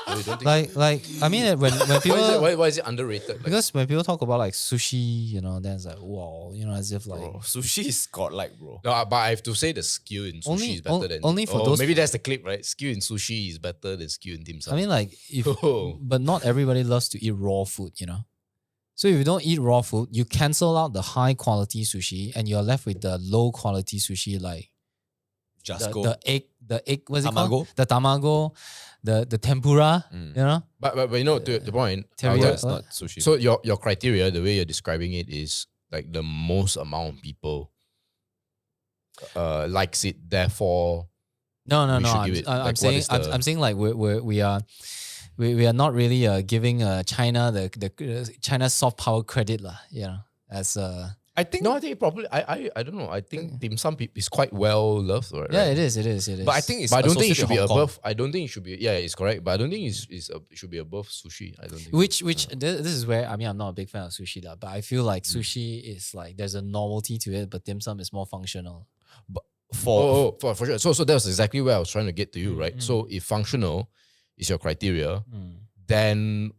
No, you don't think? Like I mean when people Why is it underrated? Like, because when people talk about like sushi, then it's like wow, as if like bro, sushi is godlike, bro. no, but I have to say the skill in sushi Only- is better than only for those- Maybe that's the clip, right? Skill in sushi is better than skill in dim sum. I mean like if Oh. but not everybody loves to eat raw food, So if you don't eat raw food, you cancel out the high quality sushi and you're left with the low quality sushi like Just go. the egg, what's it Tamago? called? The tamago, the tempura, but to the point, Teriyaki. That's not sushi. so your criteria, the way you're describing it is like the most amount of people likes it, therefore No. we should give it, I'm like, what saying is the- I'm saying like we are not really giving China the China soft power credit lah. As I think no, I think probably I don't know. I think dim sum is quite well loved, right? yeah, it is. But I think it's But I don't think it associated should be with Hong Kong. above. I don't think it should be. Yeah, it's correct. But I don't think it should be above sushi. I don't think. Which this is where I mean I'm not a big fan of sushi lah, but I feel like sushi is like there's a novelty to it, but dim sum is more functional. For for sure. So that's exactly where I was trying to get to you, right? So if functional is your criteria, then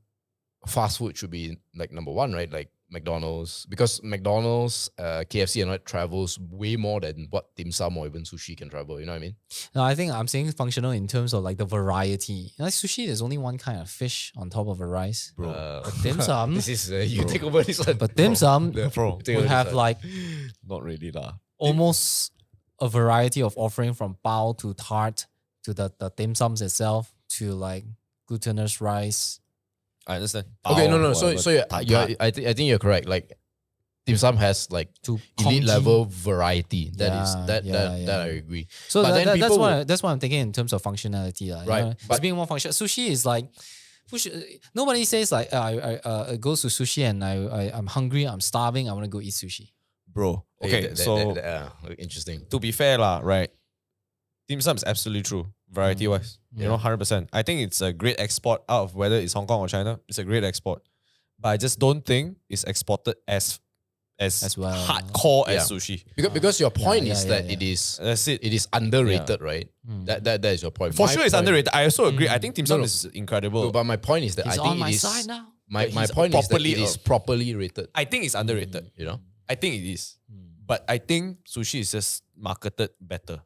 fast food should be like number one, right? Like McDonald's, because McDonald's, KFC and all that travels way more than what dim sum or even sushi can travel. You know what I mean? No, I think I'm saying functional in terms of like the variety. Like sushi, there's only one kind of fish on top of a rice. But dim sum, This is you take over this one. but dim sum bro, Take over would this have one. like not really lah. almost a variety of offering from bao to tart to the dim sums itself to like glutinous rice. I understand. Okay, no. Bao, So whatever, yeah, tart. I think you're correct. Like dim sum has like To elite congee. level variety. That is Yeah, that I agree. So But then that's people that's what I'm thinking in terms of functionality, Right, It's but- being more functional. Sushi is like, nobody says like I go to sushi and I'm hungry, I'm starving, I want to go eat sushi. Bro. Hey, Okay, so interesting. to be fair lah, right? Dim sum is absolutely true, variety wise. You know, 100%. I think it's a great export out of whether it's Hong Kong or China. It's a great export. But I just don't think it's exported as well. hardcore as Yeah. sushi. Because your point is that yeah. it is That's it. it is underrated, right? That is your point. For My sure, it's point- underrated. I also agree. I think dim sum No, is incredible. No, but my point is that He's I think on my it is side now. my He's point is that properly it is properly rated. I think it's underrated. You know, I think it is. But I think sushi is just marketed better.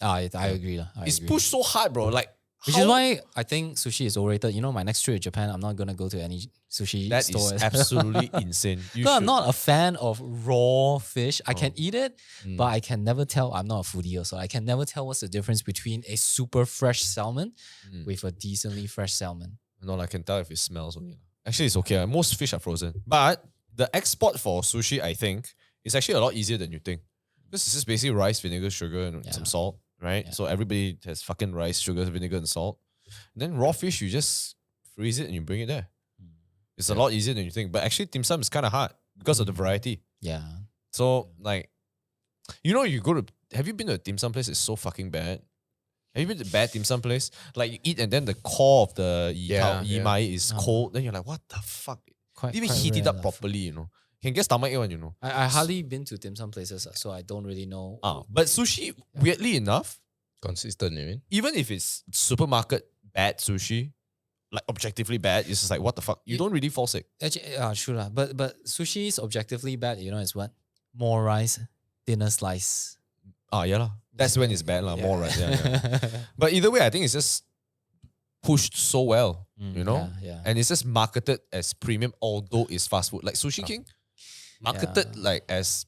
I agree. I It's agree. pushed so hard, bro. Like, Which is why I think sushi is overrated. You know, my next trip to Japan, I'm not gonna go to any sushi that store. is absolutely insane. You No, I'm should. not a fan of raw fish. I can eat it, Mm. but I can never tell. I'm not a foodie, also. I can never tell what's the difference between a super fresh salmon with a decently fresh salmon. No, I can tell if it smells only. Actually, it's okay. Most fish are frozen. But the export for sushi, I think, is actually a lot easier than you think. Because it's just basically rice, vinegar, sugar, and some salt, right? So everybody has fucking rice, sugar, vinegar, and salt. And then raw fish, you just freeze it and you bring it there. It's a lot easier than you think. But actually, dim sum is kind of hard because of the variety. Yeah. So, like, you know, have you been to a dim sum place? It's so fucking bad. Have you been to a bad dim sum place? Like, you eat and then the core of the yimai is cold. Then you're like, what the fuck? Quite, Didn't even quite heat it rare up lah. properly, you know. You can get stomachache one, you know. I hardly been to dim sum places, so I don't really know. But sushi, weirdly enough, consistent. You mean? even if it's supermarket bad sushi, like objectively bad, it's just like, what the fuck? You don't really fall sick. Actually, true lah. But sushi is objectively bad. You know, it's what? More rice, thinner slice. Yeah lah. That's when it's bad lah. More right. Yeah. But either way, I think it's just pushed so well, you know? Yeah. And it's just marketed as premium, although it's fast food. Like Sushi King, marketed like as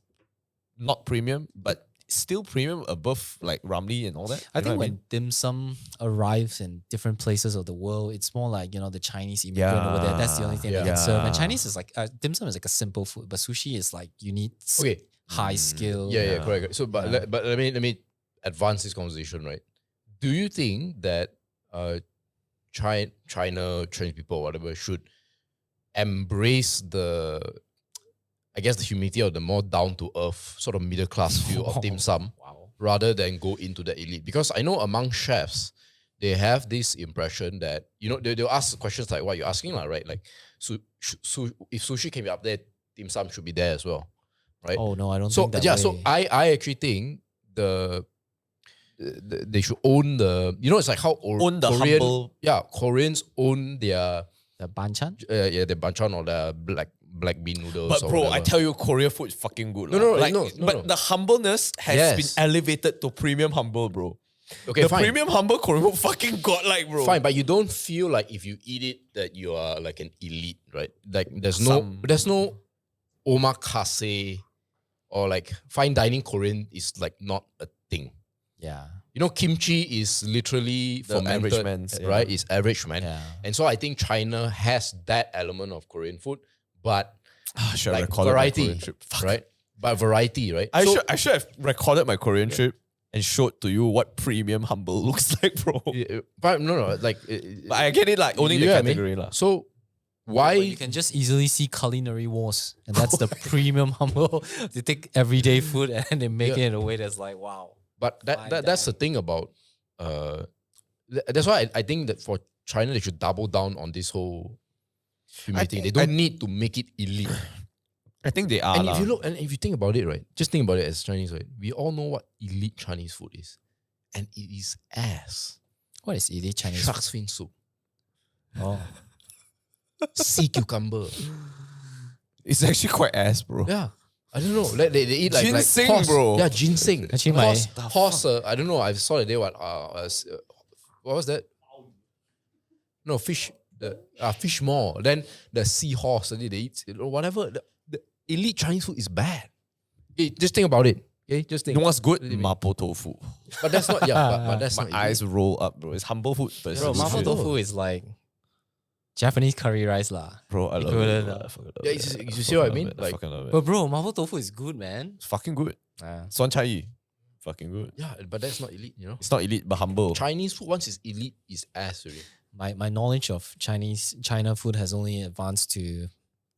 not premium, but still premium above like Ramly and all that. I You know think what when dim sum arrives in different places of the world, it's more like, you know, the Chinese immigrant over there. That's the only thing they can serve. And Chinese is like, dim sum is like a simple food, but sushi is like, you need high skill. Yeah, correct. So, but let me advance this conversation, right? Do you think that China, Chinese people, whatever, should embrace the, I guess, the humility or the more down to earth sort of middle class view of dim sum, rather than go into the elite? Because I know among chefs, they have this impression that, you know, they'll ask questions like what you're asking, right? Like, if sushi can be up there, dim sum should be there as well, right? Oh no, I don't think that way. So I actually think they should own the, you know, it's like how Own the Korean, humble. Koreans own their The banchan? the banchan or the black bean noodles. But or bro, whatever. I tell you, Korea food is fucking good. No, lah. no. The humbleness has Yes. been elevated to premium humble, bro. Okay, the fine. premium humble Korean food fucking godlike, bro. Fine, but you don't feel like if you eat it that you are like an elite, right? Like there's no omakase or like fine dining Korean is like not a thing. Yeah. You know, kimchi is literally The fermented, average man's, yeah. right? It's average man. Yeah. And so I think China has that element of Korean food, but Should have like recorded my variety, Korean trip. Fuck. right? But variety, right? I So- should have recorded my Korean trip and showed to you what premium humble looks like, bro. But no, like. But I get it, like owning the you get what I mean? category, lah. So why? But you can just easily see culinary wars, and that's the premium humble. They take everyday food and they make it in a way that's like, wow. But that's the thing about. That's why I think that for China they should double down on this whole humility. They don't need to make it elite. I think they are. And lah. if you think about it, right? Just think about it as Chinese, right? We all know what elite Chinese food is, and it is ass. What is elite Chinese Shark's fin soup, Oh. sea cucumber. It's actually quite ass, bro. Yeah. I don't know. Like, they eat like Ginseng, horse. bro. Yeah, ginseng. Actually, horse. I don't know. I saw the day what what was that? No, fish. The fish maw. Then the seahorse. They eat whatever. The elite Chinese food is bad. Okay, just think about it. Okay, just think. You know what's good? Really. Mapo tofu. But that's not. Yeah, but that's My not eyes elite. roll up, bro. It's humble food, but it's Bro, good mapo food. tofu is like Japanese curry rice lah. Bro, I love Equivalent, it. Bro. ah. I fucking love Yeah, it. you see what I mean? I Like, fucking love it. But bro, Mapo tofu is good, man. It's fucking good. Suan Chai Yi, fucking good. yeah, but that's not elite, you know. It's not elite, but humble. Chinese food once it's elite is ass really. My knowledge of China food has only advanced to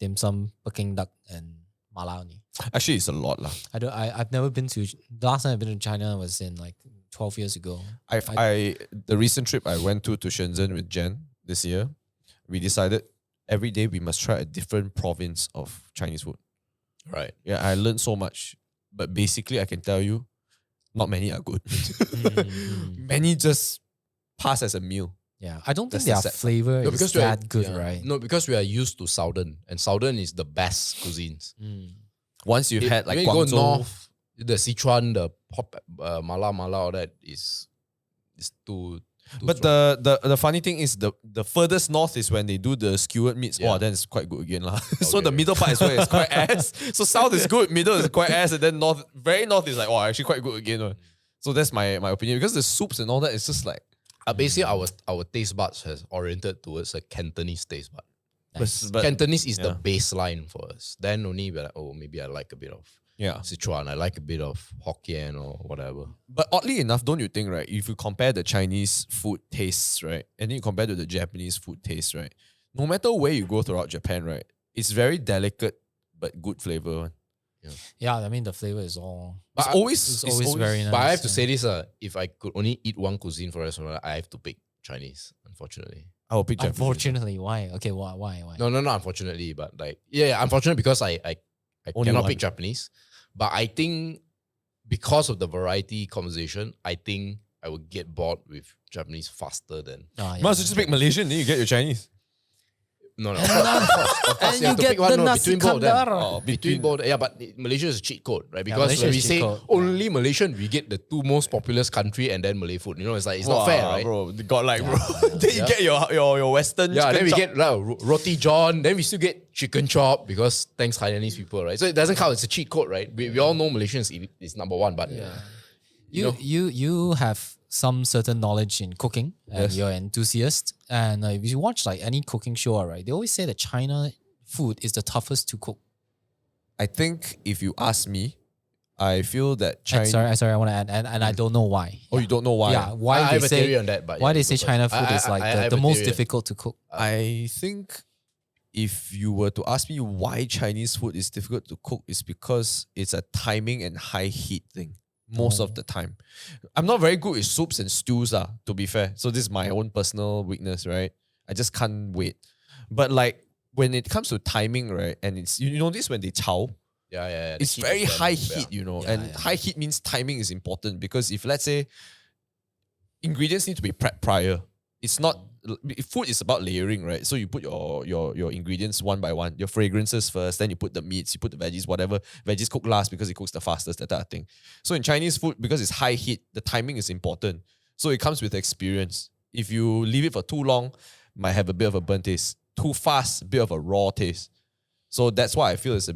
Dimsum, Peking duck, and mala only. Actually, it's a lot lah. I've never been to. The last time I've been to China was in like 12 years ago. The recent trip I went to Shenzhen with Jen this year, we decided every day we must try a different province of Chinese food. Right. Yeah, I learned so much, but basically I can tell you, not many are good. Many just pass as a meal. Yeah, I don't think That's their the sad flavor No, is because we are- that good, yeah. right? No, because we are used to Southern, and Southern is the best cuisines. Once you've had like when you go Guangzhou, north, the Sichuan, the mala all that is too but strong. the funny thing is the furthest north is when they do the skewered meats. Yeah. Oh, then it's quite good again lah. So Okay. the middle part is where it's quite ass. So south is good, middle is quite ass, and then north, very north is like, oh, actually quite good again. So that's my opinion, because the soups and all that, it's just like Basically, our taste buds has oriented towards a Cantonese taste bud. but Cantonese is the yeah. baseline for us. Then only we're like, oh, maybe I like a bit of yeah. Sichuan, I like a bit of Hokkien or whatever. But oddly enough, don't you think, right? If you compare the Chinese food tastes, right, and then you compare to the Japanese food taste, right, no matter where you go throughout Japan, right, it's very delicate but good flavor. Yeah, I mean the flavor is all. It's always very nice. But I have to yeah. say this, if I could only eat one cuisine for the rest of my life, I have to pick Chinese, unfortunately. I will pick Japanese. Unfortunately, why? Okay, why? No, not unfortunately, but like, yeah, unfortunately because I Only cannot one. pick Japanese. But I think because of the variety conversation, I think I would get bored with Japanese faster than. Oh, yeah. Might as well just pick Malaysian, then you get your Chinese. No, of course, And you have you to get pick one, the no, nasi between both. Then. kandar. Oh, Between both, yeah, but Malaysia is a cheat code, right? Because Malaysia when is we cheat say code. only Malaysian, we get the two most populous country and then Malay food. You know, it's like it's not fair, right? Bro, got like, bro. Yeah. Then you get your Western Yeah, chicken then we chop. get like, roti john, then we still get chicken chop because thanks Hainanese people, right? So it doesn't count. It's a cheat code, right? We all know Malaysians is number one, but You have some certain knowledge in cooking and Yes. you're an enthusiast. And if you watch like any cooking show, right, they always say that China food is the toughest to cook. I think if you ask me, I feel that And China. sorry, I want to add, and I don't know why. Oh, you don't know why? Yeah, why I they have a say theory on that, but why yeah, they you say go China first. food I- is like I have the a most theory. difficult to cook. I think if you were to ask me why Chinese food is difficult to cook, is because it's a timing and high heat thing most of the time. I'm not very good with soups and stews, to be fair. So this is my own personal weakness, right? I just can't wait. But like when it comes to timing, right, and it's you know this when they chow, Yeah. the it's heat very is high damn- heat, you know, Yeah, and yeah. high heat means timing is important, because if let's say ingredients need to be prepped prior, it's not food is about layering, right? So you put your ingredients one by one, your fragrances first, then you put the meats, you put the veggies, whatever. Veggies cook last because it cooks the fastest, that type of thing. So in Chinese food, because it's high heat, the timing is important. So it comes with experience. If you leave it for too long, might have a bit of a burnt taste. Too fast, bit of a raw taste. So that's why I feel it's a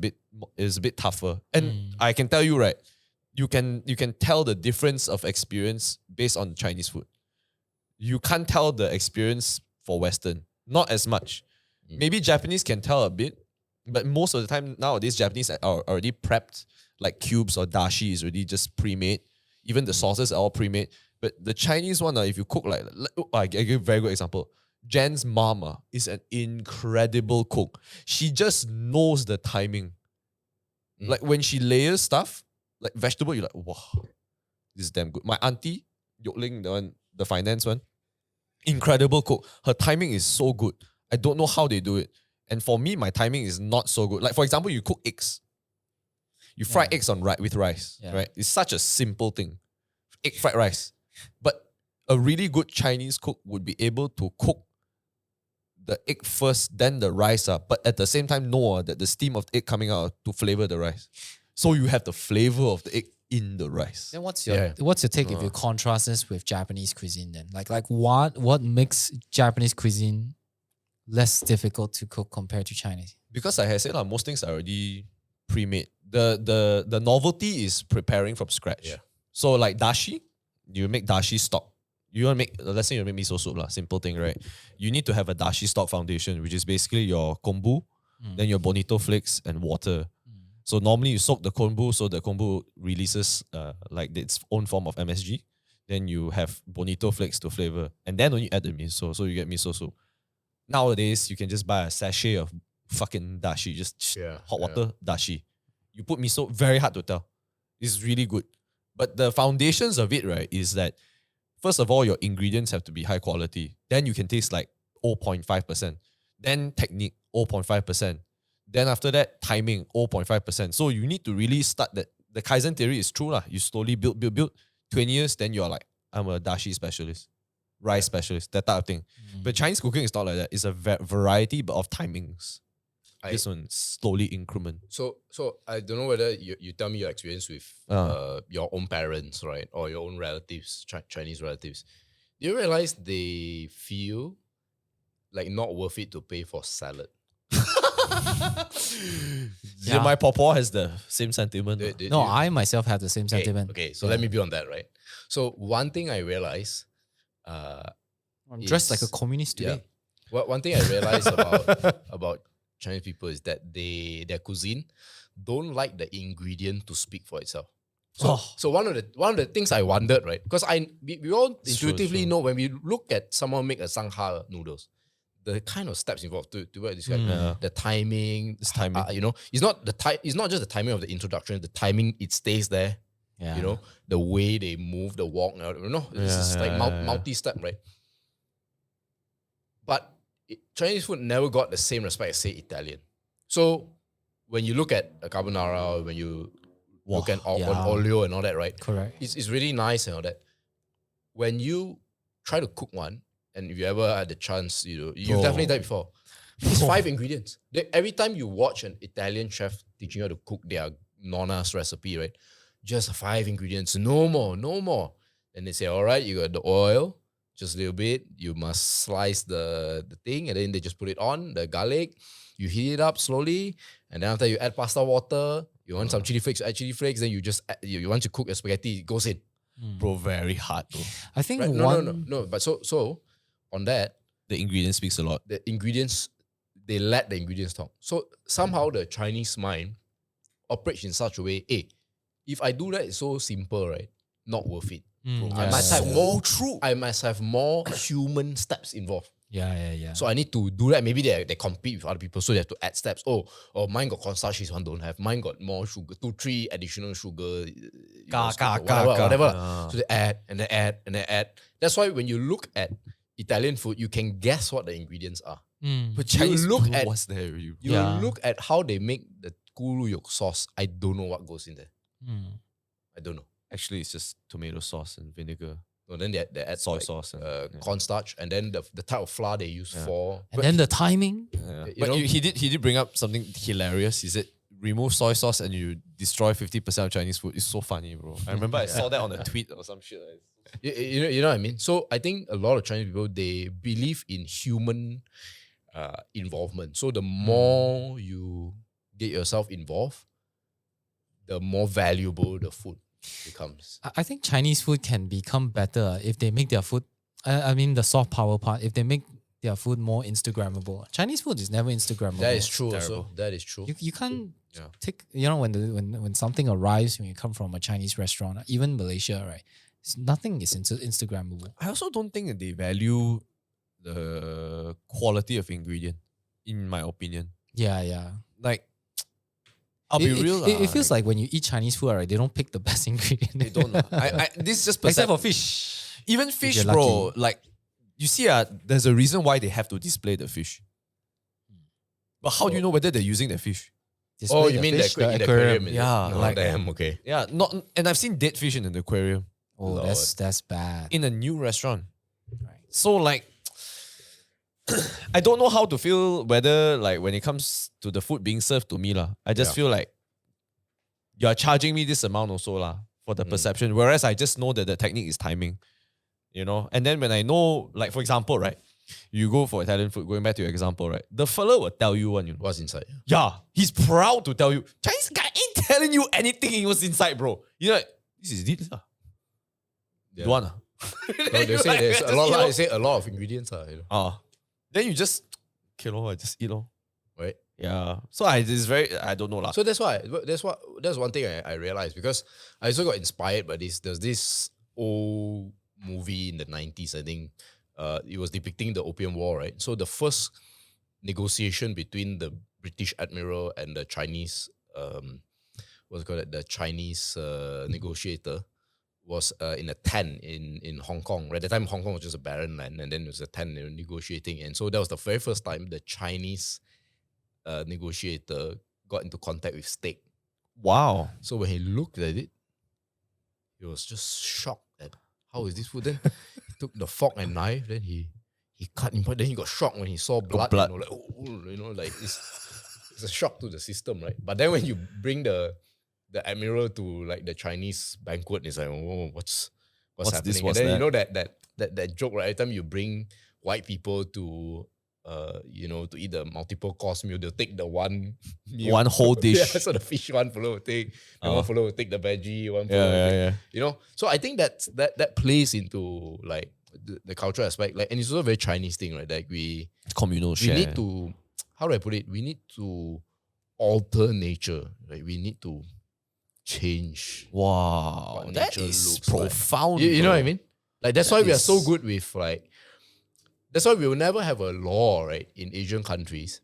bit tougher. And I can tell you, right, you can tell the difference of experience based on Chinese food. You can't tell the experience for Western. Not as much. Maybe Japanese can tell a bit, but most of the time nowadays Japanese are already prepped, like cubes or dashi is already just pre-made. Even the sauces are all pre-made. But the Chinese one, if you cook I give a very good example. Jen's mama is an incredible cook. She just knows the timing. Like when she layers stuff, like vegetable, you're like, wow, this is damn good. My auntie, Yokling, the finance one, incredible cook. Her timing is so good. I don't know how they do it. And for me, my timing is not so good. Like for example, you cook eggs. You fry eggs with rice, Yeah. right? It's such a simple thing. Egg fried rice. But a really good Chinese cook would be able to cook the egg first, then the rice, but at the same time know that the steam of the egg coming out to flavor the rice. So you have the flavor of the egg in the rice. Then what's your take if you contrast this with Japanese cuisine then? Like what makes Japanese cuisine less difficult to cook compared to Chinese? Because like I said, most things are already pre-made. The novelty is preparing from scratch. Yeah. So like dashi, you make dashi stock. You want to make, let's say you make miso soup, simple thing, right? You need to have a dashi stock foundation, which is basically your kombu, then your bonito flakes and water. So normally you soak the kombu, so the kombu releases like its own form of MSG. Then you have bonito flakes to flavor, and then when you add the miso, so you get miso soup. Nowadays, you can just buy a sachet of fucking dashi, just hot water dashi. You put miso, very hard to tell. It's really good. But the foundations of it, right, is that first of all, your ingredients have to be high quality. Then you can taste like 0.5%. Then technique, 0.5%. Then after that, timing, 0.5%. So you need to really start that. The Kaizen theory is true. You slowly build. 20 years, then you're like, I'm a dashi specialist, rice specialist, that type of thing. But Chinese cooking is not like that. It's a variety but of timings. This one slowly increment. So I don't know whether you tell me your experience with your own parents, right? Or your own relatives, Chinese relatives. Do you realize they feel like not worth it to pay for salad? Yeah, my pawpaw has the same sentiment. No, I myself have the same sentiment. Okay, so let me be on that, right? So one thing I realized, I'm dressed like a communist today. One thing I realized about Chinese people is that their cuisine don't like the ingredient to speak for itself. So one of the things I wondered, right? Because we all intuitively know when we look at someone make a Shanghai noodles, the kind of steps involved to what I described, the timing, it's not it's not just the timing of the introduction, the timing it stays there. Yeah. The way they move, the walk, it's like multi-step, right? But Chinese food never got the same respect as, say, Italian. So when you look at a carbonara, when you look at olio and all that, right? Correct. It's really nice and all that. When you try to cook one, and if you ever had the chance, you've definitely done it before. It's 5 ingredients. Every time you watch an Italian chef teaching you how to cook their nonna's recipe, right? Just 5 ingredients, no more. And they say, all right, you got the oil, just a little bit. You must slice the thing, and then they just put it on, the garlic. You heat it up slowly, and then after you add pasta water, you want some chili flakes, add chili flakes, then you just you want to cook your spaghetti, it goes in. Bro, very hard, bro. I think right? No. But so on that, the ingredient speaks a lot. The ingredients, they let the ingredients talk. So somehow the Chinese mind operates in such a way, if I do that, it's so simple, right? Not worth it. I must have more human steps involved. Yeah. So I need to do that. Maybe they compete with other people, so they have to add steps. Oh, mine got cornstarch, this one don't have. Mine got more sugar, 2-3 additional sugar. Whatever. So they add and they add and they add. That's why when you look at Italian food, you can guess what the ingredients are. But Chinese food, what's there? You look at how they make the guru yolk sauce. I don't know what goes in there. I don't know. Actually, it's just tomato sauce and vinegar. No, then they add soy sauce and cornstarch, and then the type of flour they use for. And then the timing. But he did bring up something hilarious. He said, remove soy sauce and you destroy 50% of Chinese food. It's so funny, bro. I remember I saw that on a tweet or some shit. You know what I mean? So I think a lot of Chinese people, they believe in human involvement. So the more you get yourself involved, the more valuable the food becomes. I think Chinese food can become better if they make their food, I mean the soft power part, if they make their food more Instagrammable. Chinese food is never Instagrammable. That is true also. That is true. You can't take, when something arrives, when you come from a Chinese restaurant, even Malaysia, right? Nothing is Instagrammable. I also don't think that they value the quality of ingredient, in my opinion. Yeah. Like, I'll be real. It feels like when you eat Chinese food, right, they don't pick the best ingredient. They don't. This is just except for fish. Even fish, bro. Lucky. Like, you see, there's a reason why they have to display the fish. But how do you know whether they're using the fish? Display you mean fish, the aquarium? Yeah, like damn. Okay. Yeah, and I've seen dead fish in an aquarium. Oh, that's bad. In a new restaurant. Right. So like, I don't know how to feel whether like when it comes to the food being served to me I just feel like you're charging me this amount also for the perception, whereas I just know that the technique is timing, and then when I know, like for example, right, you go for Italian food, going back to your example, right, the fella will tell you what's inside. Yeah, he's proud to tell you. Chinese guy ain't telling you anything in what's inside, bro. You're like, this is it. You want No, they say there's a lot. They say a lot of ingredients, Then you just okay, lor, I just eat lor. right? Yeah. So I don't know lah. So that's one thing I realized, because I also got inspired by this. There's this old movie in the 90s, I think. It was depicting the Opium War, right? So the first negotiation between the British admiral and the Chinese, what's it called, the Chinese negotiator, was in a tent in Hong Kong. Right, at the time Hong Kong was just a barren land, and then it was a tent they were negotiating, and so that was the very first time the Chinese negotiator got into contact with steak. Wow. So when he looked at it, he was just shocked at how is this food. Then he took the fork and knife, then he cut him, but then he got shocked when he saw blood. Like, like it's a shock to the system, right? But then when you bring the admiral to like the Chinese banquet, it's like, oh, what's happening? This, what's and then that? that joke, right? Every time you bring white people to to eat the multiple course meal, they'll take the one meal. One whole dish. Yeah, so the fish one fellow will take, one fellow will take the veggie, one fellow will take, So I think that plays into like the cultural aspect, like, and it's also a very Chinese thing, right? Like it's communal share. We need to, how do I put it? We need to alter nature. Like we need to change. Wow, what that nature is looks like. profound. You know what I mean? Like that's why we are so is- good with like. That's why we will never have a law, right, in Asian countries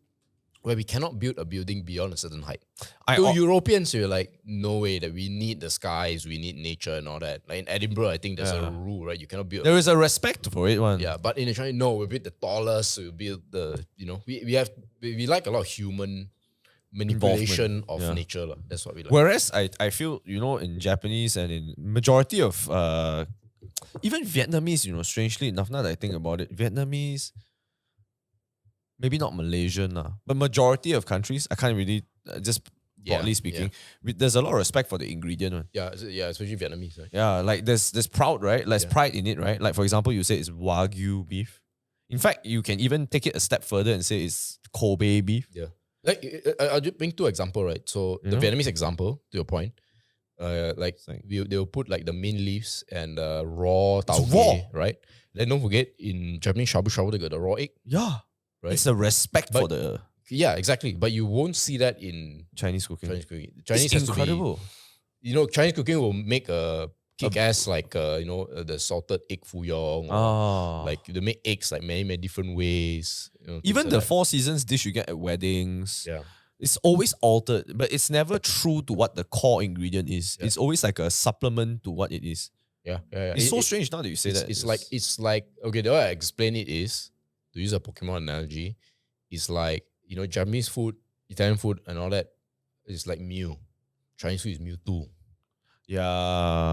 where we cannot build a building beyond a certain height. To Europeans, you're like, no way, that we need the skies, we need nature and all that. Like in Edinburgh, I think there's a rule, right? You cannot build. There is a respect for it, one. Yeah, but in China, no, we build the tallest, we build the, we like a lot of human manipulation of nature. That's what we like. Whereas I feel, in Japanese and in majority of even Vietnamese, strangely enough, now that I think about it, Vietnamese, maybe not Malaysian, but majority of countries, I can't really, just broadly speaking, there's a lot of respect for the ingredient. One. Yeah, especially Vietnamese. Right? Yeah, like there's proud, right? There's pride in it, right? Like for example, you say it's Wagyu beef. In fact, you can even take it a step further and say it's Kobe beef. Yeah. Like, I'll just bring two examples, right? So the Vietnamese example, to your point, they'll put like the mint leaves and raw tauge, right? Then don't forget, in Japanese shabu shabu, they got the raw egg. Yeah. Right? It's a respect for the... Yeah, exactly. But you won't see that in Chinese cooking. Chinese it's incredible. Chinese cooking will make a kick-ass, like, the salted egg fuyong. Like, they make eggs like many, many different ways. Even the Four Seasons dish you get at weddings. Yeah. It's always altered, but it's never true to what the core ingredient is. Yeah. It's always like a supplement to what it is. Yeah. It's so strange now that you say that. It's like, okay, the way I explain it is, to use a Pokemon analogy, it's like, Japanese food, Italian food and all that is like Mew. Chinese food is Mewtwo. Yeah.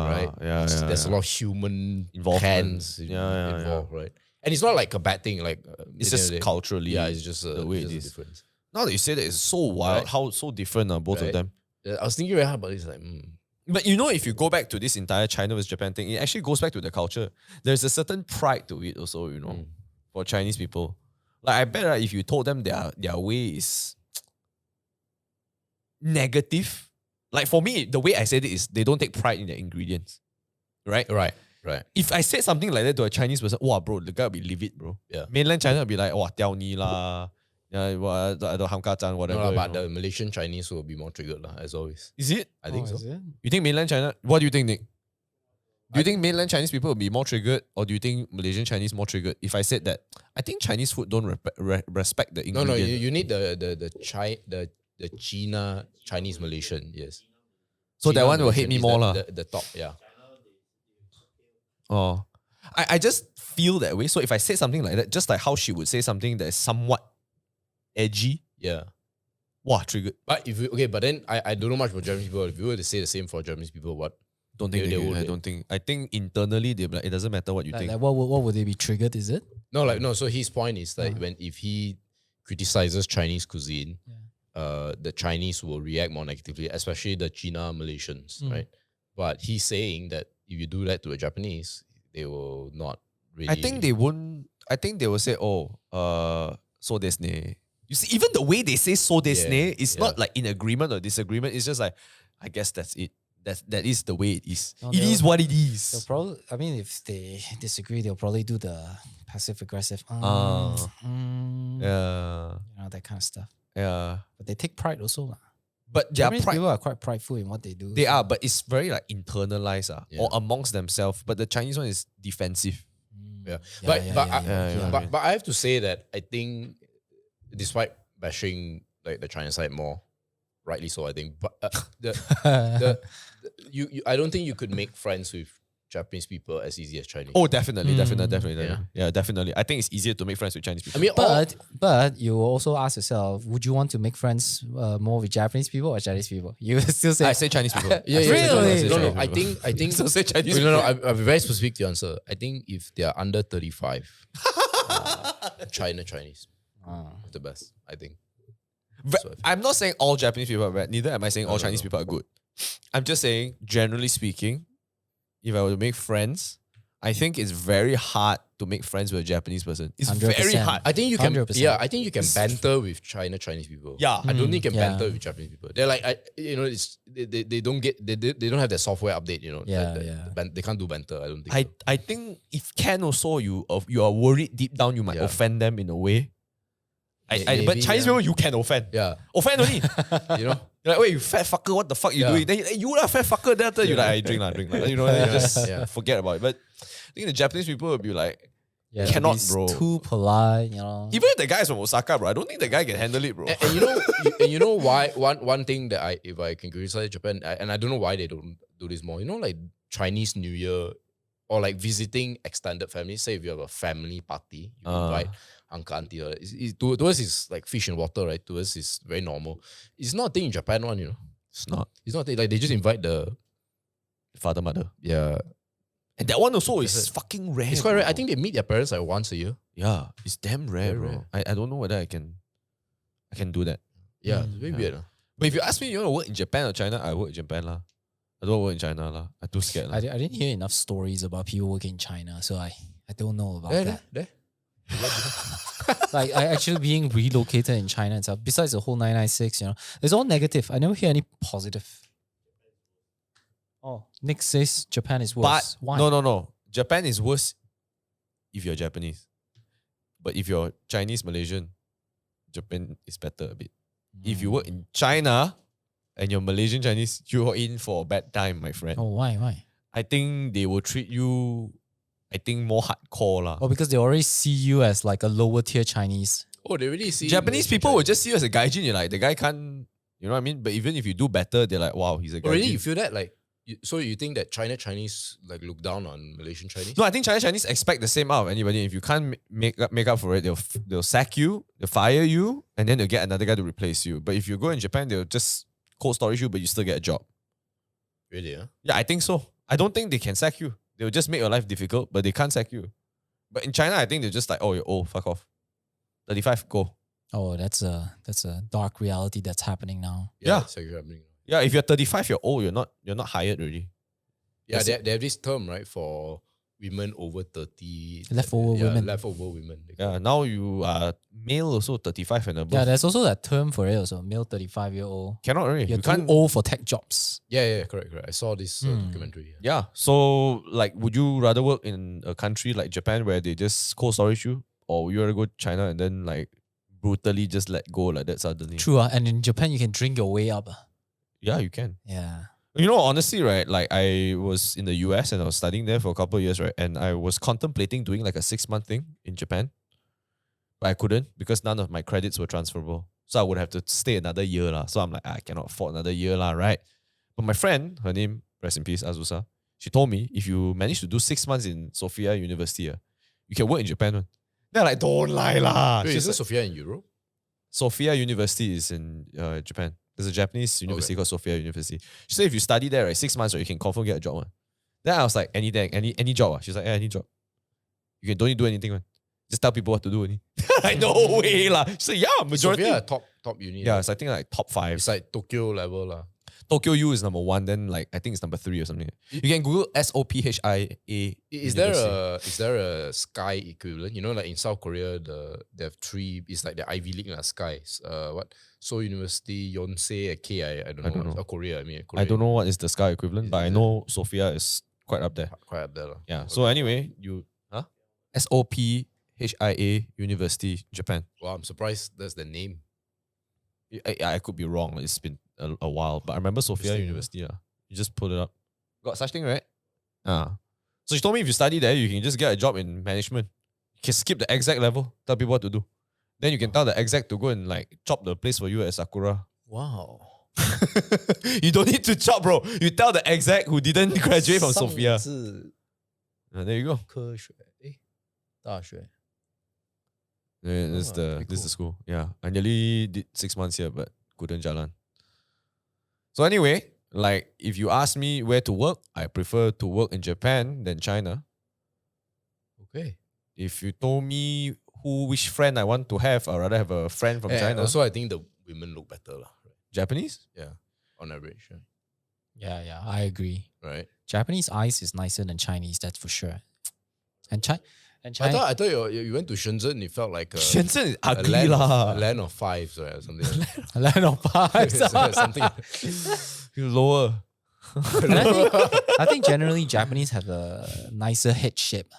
Right? There's a lot of human hands involved, right? And it's not like a bad thing. Like it's just culturally. Yeah, it's just the way it is. Difference. Now that you say that, it's so wild. Right? How so different are both of them. I was thinking very hard about this. Like, But if you go back to this entire China versus Japan thing, it actually goes back to the culture. There's a certain pride to it also, for Chinese people. Like I bet if you told them their way is negative. Like for me, the way I said it is they don't take pride in their ingredients. Right? Right. If I said something like that to a Chinese person, wow, bro, the guy will be livid, bro. Yeah. Mainland China will be like, wow, tiao ni la. Yeah, whatever. No, but the Malaysian Chinese will be more triggered, as always. Is it? I think so. You think mainland China? What do you think, Nick? Do you think mainland Chinese people will be more triggered, or do you think Malaysian Chinese more triggered? If I said that, I think Chinese food don't respect the ingredient. No, you need the China Chinese Malaysian, yes. So China that one will Malaysian hate me is more, lah. the top, yeah. Oh, I just feel that way. So if I say something like that, just like how she would say something that is somewhat edgy, wow, triggered. But but then I don't know much about Japanese people. If you were to say the same for Japanese people, what? Don't think they would. I don't think. I think internally they'll be like, it doesn't matter what you think. Like what would they be triggered? Is it? No. So his point is like if he criticizes Chinese cuisine, the Chinese will react more negatively, especially the China Malaysians, right? But he's saying that if you do that to a Japanese, they will not really. I think they won't. I think they will say, so desu ne. You see, even the way they say so desu ne is not like in agreement or disagreement. It's just like, I guess that's it. that is the way it is. No, It is what it They'll is. probably, I mean, if they disagree, they'll probably do the passive aggressive, Yeah, that kind of stuff. yeah. But they take pride also. Lah. But their Japanese pride, people are quite prideful in what they do. they so- are, but it's very like internalized Yeah. or amongst themselves. But the Chinese one is defensive. Yeah. Yeah, But yeah, but yeah, I, yeah, yeah. but I have to say that I think, despite bashing like the China side more, rightly so, I think. But you I don't think you could make friends with Japanese people as easy as Chinese. Oh, definitely. Yeah. Yeah, definitely. I think it's easier to make friends with Chinese people. I mean, But you also ask yourself, would you want to make friends more with Japanese people or Chinese people? You will still say I say Chinese people. yeah, Really? No, I think. So say Chinese No, people. I'll be very specific to answer. I think if they are under 35, Chinese, the best. I think. So I'm not saying all Japanese people are bad. Neither am I saying all Chinese people are good. I'm just saying, generally speaking, if I were to make friends, I think it's very hard to make friends with a Japanese person. It's 100%. very hard. I think you can. 100%. Yeah, I think you can banter with Chinese people. Yeah. I don't think you can yeah. banter with Japanese people. They're like, it's they don't get they don't have their software update. Yeah, They can't do banter. I don't think. So. I think if can also you are worried deep down you might Yeah. offend them in a way. But Maybe, Chinese yeah. people you can offend. Yeah, Offend only. you know. You're like, wait, you fat fucker, what the fuck you Yeah. doing? Then you are fat fucker. Then after you're like, I drink lah. You know, you just Yeah. forget about it. But I think the Japanese people will be like, yeah, cannot, he's bro. too polite, you know. even if the guy is from Osaka, bro, I don't think the guy can handle it, bro. And you know why one thing that if I can criticize Japan, and I don't know why they don't do this more. Like Chinese New Year or like visiting extended families. Say if you have a family party, you invite uncle, auntie. To us, it's like fish in water, right? To us, it's very normal. It's not a thing in Japan, one. It's not. It's not a thing. Like they just invite the Father, mother. yeah. And that one also is That's fucking rare. It's quite rare. bro. I think they meet their parents like once a year. Yeah, it's damn rare, Very bro. rare. I don't know whether I can do that. Yeah, it's very Yeah. weird. But if you ask me, you want to work in Japan or China, I work in Japan lah. I don't work in China lah. I'm too scared lah. I didn't hear enough stories about people working in China, so I don't know about that. There. Like I actually being relocated in China itself, besides the whole 996, it's all negative. I never hear any positive. Oh, Nick says Japan is worse. But Why? no. Japan is worse if you're Japanese. But if you're Chinese, Malaysian, Japan is better a bit. If you work in China and you're Malaysian Chinese, you're in for a bad time, my friend. Oh, why? I think they will treat you, more hardcore lah. Oh, because they already see you as like a lower tier Chinese. Oh, they really see Japanese Malaysian people will Chinese. just see you as a gaijin. You're like, the guy can't, you know what I mean? But even if you do better, they're like, wow, he's a gaijin. Oh, really? You feel that? Like, so you think that Chinese like look down on Malaysian Chinese? No, I think Chinese expect the same out of anybody. If you can't make up for it, they'll sack you, they'll fire you, and then they'll get another guy to replace you. But if you go in Japan, they'll just cold storage you, but you still get a job. Really? Huh? Yeah, I think so. I don't think they can sack you. They'll just make your life difficult, but they can't sack you. But in China, I think they're just like, oh, you're old, fuck off. 35, go. Oh, that's a dark reality that's happening now. Yeah. It's actually happening. Yeah, if you're 35, you're old. You're not hired already. Yeah, That's they have this term, right, for women over 30. Leftover women. Leftover women. Yeah, now you are male also 35 and above. Yeah, there's also that term for it also. Male 35-year-old. Cannot really. You're You too can't. old for tech jobs. Yeah, correct. I saw this documentary. Yeah. So, like, would you rather work in a country like Japan where they just cold storage you, or would you rather go to China and then like brutally just let go like that suddenly? True, and in Japan you can drink your way up. Yeah, you can. Yeah. You know, honestly, right? Like, I was in the US and I was studying there for a couple of years, right? And I was contemplating doing like a 6-month thing in Japan, but I couldn't because none of my credits were transferable. So I would have to stay another year lah. So I'm like, I cannot afford another year lah, right? But my friend, her name, rest in peace, Azusa, she told me if you manage to do 6 months in Sophia University, you can work in Japan. One. They're like, don't lie lah. Wait, She's is it like, Sophia in Europe? Sophia University is in Japan. There's a Japanese university called Sophia University. She said if you study there, right, 6 months, right, you can confirm get a job. One. Then I was like, any job. She's like, yeah, any job. You can don't need do anything. One. Just tell people what to do. Only. Like, no way lah. She said, yeah, majority. Sophia top uni. Yeah, it's I think like top 5. It's like Tokyo level lah. Tokyo U is number 1, then like I think it's number 3 or something. You can Google SOPHIA. Is there a Sky equivalent? You know, like in South Korea, they have 3. It's like the Ivy League Sky. What? Seoul University, Yonsei, K. I don't know. Korea. I mean, Korea. I don't know what is the Sky equivalent, but I know Sophia is quite up there. Quite up there. Yeah. Okay. So anyway, SOPHIA University, Japan. Wow, I'm surprised that's the name. I could be wrong. It's been a while, but I remember Sophia Interesting, University. You just pulled it up. Got such thing, right? So she told me if you study there, you can just get a job in management. You can skip the exec level, tell people what to do. Then you can tell the exec to go and like chop the place for you at Sakura. Wow. You don't need to chop, bro. You tell the exec who didn't graduate from Sophia. There you go. 科学，大学。 Yeah, this is the school. Yeah, I nearly did 6 months here, but couldn't jalan. So anyway, like if you ask me where to work, I prefer to work in Japan than China. Okay. If you told me which friend I want to have, I'd rather have a friend from China. Also, I think the women look better, lah. Japanese? Yeah, on average. Right? Yeah, I agree. Right. Japanese eyes is nicer than Chinese, that's for sure. And China. I thought you went to Shenzhen. It felt like Shenzhen is a ugly a land of fives, right, or something. A land of pies. Something. You're lower. And I think generally Japanese have a nicer head shape.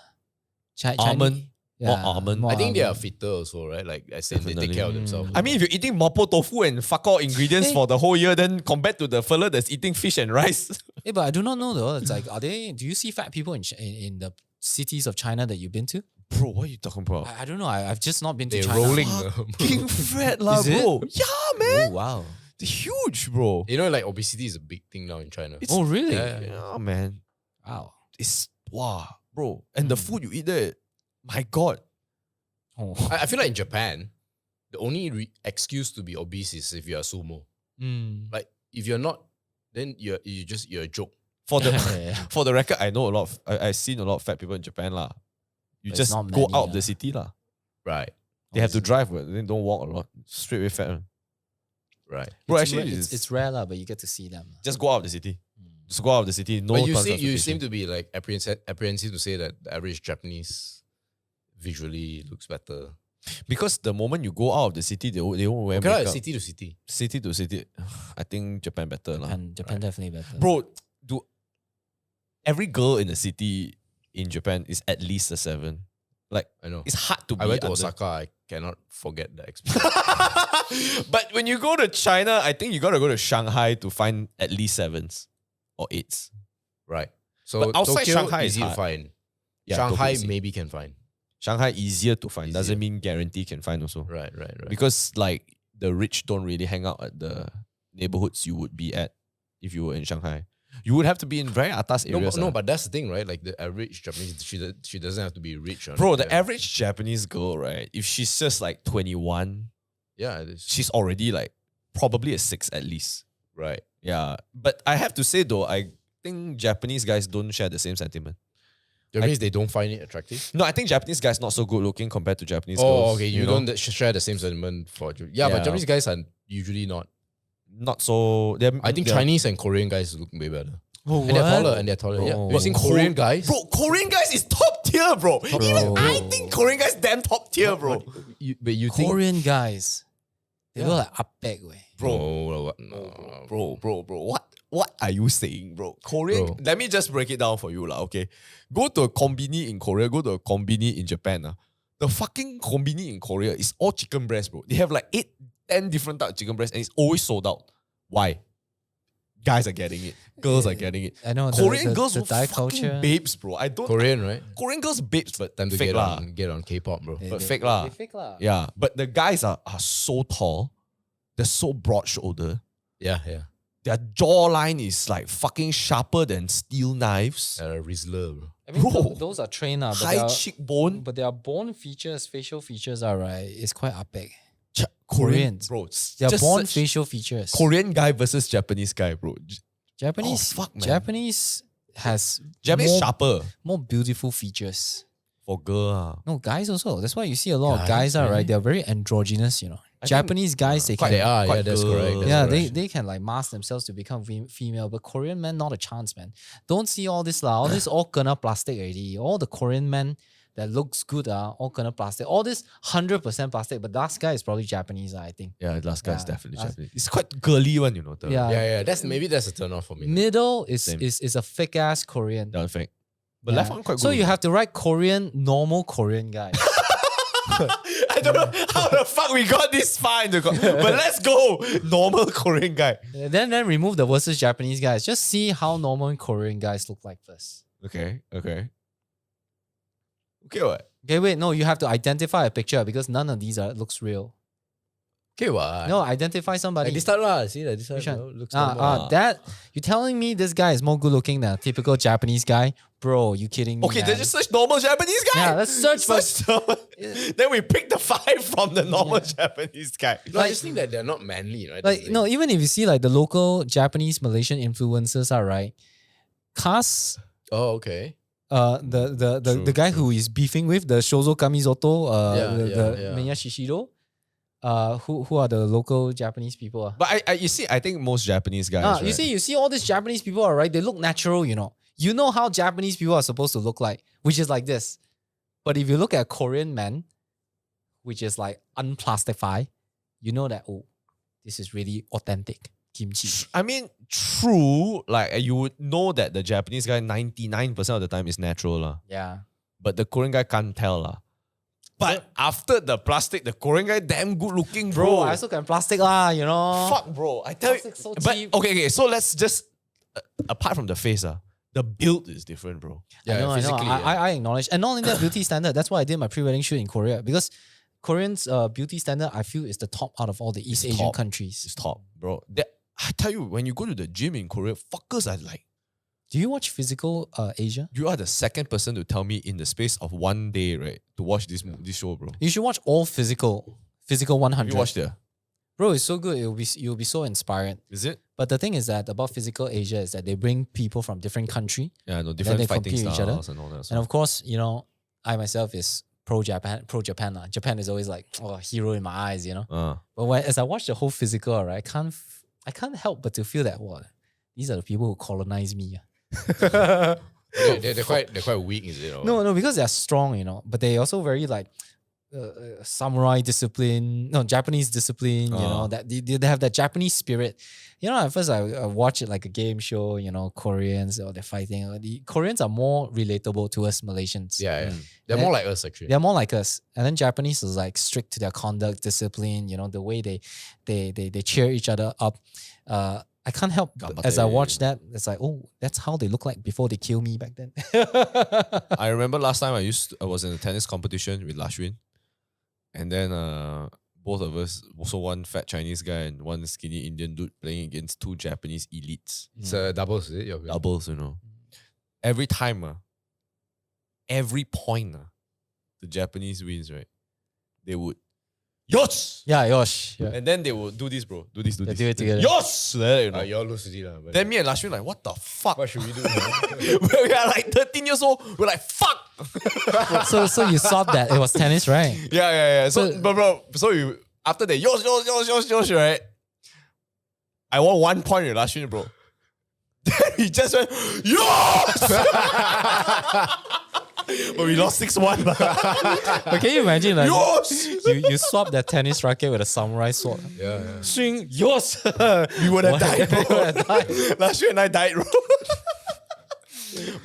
Almond. More almond. I think they are fitter also, right? Like I said, they take care of themselves. I mean, if you're eating mapo tofu and fuck all ingredients for the whole year, then compared to the fella that's eating fish and rice. Yeah, but I do not know though. It's like, do you see fat people in the cities of China that you've been to? Bro, what are you talking about? I don't know. I've just not been to They're China. rolling. Fucking fat lah, Is it? bro. Yeah, man. Oh, wow. They're huge, bro. You know, like obesity is a big thing now in China. Oh, really? Yeah, man. Wow. It's wow, bro. And the food you eat there, my God. Oh. I feel like in Japan, the only excuse to be obese is if you're a sumo. Like if you're not, then you're a joke. For the Yeah. for the record, I know a lot of I've seen a lot of fat people in Japan lah. You But just it's not go many, out of the city lah. Right. They have to drive, but they don't walk a lot. Straight away fat. Right. Bro, It's actually, rare- it's rare lah, but you get to see them. just go out of the city. Just go out of the city. No, But you transportation. seem to be like apprehensive to say that the average Japanese visually looks better. Because the moment you go out of the city, they won't wear Okay, makeup. city to city. City to city. I think Japan better lah. Japan definitely better. Bro, every girl in the city in Japan is at least a 7. Like, I know. it's hard to be I went to under- Osaka. I cannot forget the experience. But when you go to China, I think you gotta go to Shanghai to find at least 7s or 8s. Right. So But outside Tokyo, Shanghai is easy to hard. find. Yeah, Shanghai Tokyo is- maybe can find. Shanghai easier to find. Easier. Doesn't mean guarantee can find also. Right. Because like the rich don't really hang out at the neighborhoods you would be at if you were in Shanghai. You would have to be in very atas areas. No, but that's the thing, right? Like the average Japanese, she doesn't have to be rich. Bro, the average Japanese girl, right? If she's just like 21, Yeah, it is. she's already like probably a 6 at least. Right. Yeah. But I have to say though, I think Japanese guys don't share the same sentiment. That means they don't find it attractive. No, I think Japanese guys not so good looking compared to Japanese girls. Oh, okay. You know? don't share the same sentiment for yeah, but Yeah. Japanese guys are usually not. Not so. I think Chinese and Korean guys look way better. Oh, And they're taller. Yeah. Oh. You've seen Korean guys? Bro, Korean guys is top tier, bro. Even I think Korean guys damn top tier, bro. But you think Korean guys, they look like upback way. Bro, Bro. What are you saying, bro? Korean. Bro. Let me just break it down for you, lah. Okay, go to a kombini in Korea. Go to a kombini in Japan. The fucking kombini in Korea is all chicken breast, bro. They have like 8, 10 different types of chicken breast, and it's always sold out. Why? Guys are getting it. Girls are getting it. I know Korean girls the were Thai fucking culture. babes, bro. I don't. Korean, right? Korean girls babes, but Time to fake lah. get on K-pop, bro. They- But they- fake lah. they fake lah. Yeah, but the guys are so tall. They're so broad shouldered. Yeah. Their jawline is like fucking sharper than steel knives. Rizzler, bro. I mean, Bro. those are trained but High cheekbone. but their bone features, facial features are right. It's quite upback. Koreans, Koreans. bro. Their Just bone search facial features. Korean guy versus Japanese guy, bro. Japanese, Oh, fuck, man. Japanese has Japanese more, sharper more beautiful features. for girl. No, guys also. That's why you see a lot of Guys, guys are really? right. They're very androgynous, you know. Japanese guys, they can. They are, quite yeah, that's correct. good. That's Yeah, correct. they can like mask themselves to become female, but Korean men, not a chance, man. Don't see all this lah. All this all kena plastic already. All the Korean men that looks good all kena plastic. All this 100% plastic, but last guy is probably Japanese, I think. Yeah, the last guy's Yeah, definitely last- Japanese. It's quite girly one, you know. The, Yeah. Yeah, that's a turn off for me. Middle Same. is a fake ass Korean. The fact. But Yeah. left one quite good. So you have to write Korean, normal Korean guy. I don't know how the fuck we got this far into but let's go. Normal Korean guy. then remove the versus Japanese guys. Just see how normal Korean guys look like first. Okay. Okay, what? Okay, wait, no, you have to identify a picture because none of these looks real. Okay, what? No, identify somebody. Like this type lah. See, like this type Which one? looks normal. That you telling me this guy is more good looking than a typical Japanese guy? Bro, you kidding me? Okay, man? then just search normal Japanese guy. Yeah, let's search for. Then we pick the 5 from the normal Japanese guy. No, I just think that they're not manly, right? Like no, even if you see like the local Japanese Malaysian influencers are right, Kas, Oh, okay. the guy who is beefing with the Shozo Kamizoto, Yeah. Miya Shishiro, who are the local Japanese people? But you see, I think most Japanese guys. You see all these Japanese people are right. They look natural, you know. You know how Japanese people are supposed to look like, which is like this. But if you look at Korean men, which is like unplastified, you know that this is really authentic kimchi. I mean, true. Like you would know that the Japanese guy 99% of the time is natural lah. Yeah. But the Korean guy can't tell lah. But after the plastic, the Korean guy damn good looking, bro. Bro, I also can plastic lah, you know. Fuck, bro. I tell you. Plastic so But cheap. okay. So let's just apart from the face, the build is different, bro. I know. physically, I acknowledge. And not only that, beauty standard. That's why I did my pre-wedding shoot in Korea. Because Koreans' beauty standard, I feel, is the top out of all the East Asian top. countries. It's top, bro. I tell you, when you go to the gym in Korea, fuckers are like, Do you watch Physical Asia? you are the second person to tell me in the space of one day, right, to watch this show, bro. You should watch all Physical 100. You watched it? Bro, it's so good. You'll be so inspired. Is it? But the thing is that about Physical Asia is that they bring people from different country. Yeah, no, they different fighting compete with each other. styles and all that. And of course, you know, I myself is pro Japan. Japan is always like hero in my eyes, you know. But as I watch the whole Physical, right, I can't help but to feel that these are the people who colonize me. They're quite weak, is it? Or? No, because they're strong, you know. But they also very like samurai discipline, no Japanese discipline. You know that they have that Japanese spirit. You know, at first I watch it like a game show. You know, Koreans or they're fighting. The Koreans are more relatable to us Malaysians. Yeah. They're more like us, actually. They're more like us. And then Japanese is like strict to their conduct, discipline, you know, the way they cheer each other up. I can't help as I watch that, it's like, that's how they look like before they kill me back then. I remember last time I was in a tennis competition with Lashwin, and then both of us, also one fat Chinese guy and one skinny Indian dude, playing against 2 Japanese elites. It's doubles, is it? Doubles, you know. Every time, every point, the Japanese wins, right? They would, Yosh! Yeah, Yosh. Yeah. And then they would do this, bro. Do this. They do it together. Yosh! You know. You all lose it, but Then me and Lashwin like, what the fuck? what should we do? We are like 13 years old. We're like, fuck! So you saw that it was tennis, right? Yeah. So, but bro, so you after that, yosh, right? I won 1 point with Lashwin, bro. Then he just went, yosh! But we lost 6-1. But can you imagine like Yosh! you swap that tennis racket with a samurai sword? Yeah. Swing yosh. We would have died, bro. We would have died. Lashwin and I died, bro.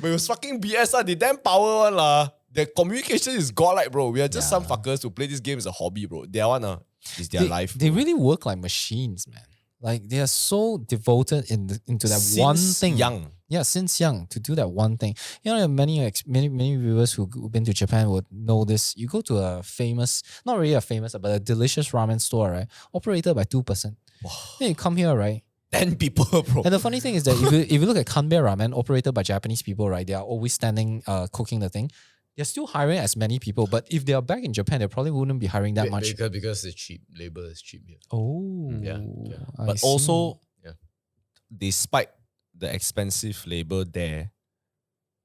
But it was fucking BS, they damn power one lah. Their communication is godlike, bro. We are just some fuckers who play this game as a hobby, bro. Their one is their life. They really work like machines, man. Like they are so devoted into that Since one thing. young. Yeah, since young to do that one thing. You know, many viewers who've been to Japan would know this. You go to a famous, not really a famous, but a delicious ramen store, right? Operated by 2%. Then you come here, right? 10 people, bro. And the funny thing is that if you look at Kanbe ramen operated by Japanese people, right? They are always standing cooking the thing. They're still hiring as many people, but if they are back in Japan, they probably wouldn't be hiring that much. Because it's cheap. Labor is cheap here. Oh, Yeah. I But see. also, Yeah. despite the expensive labor there,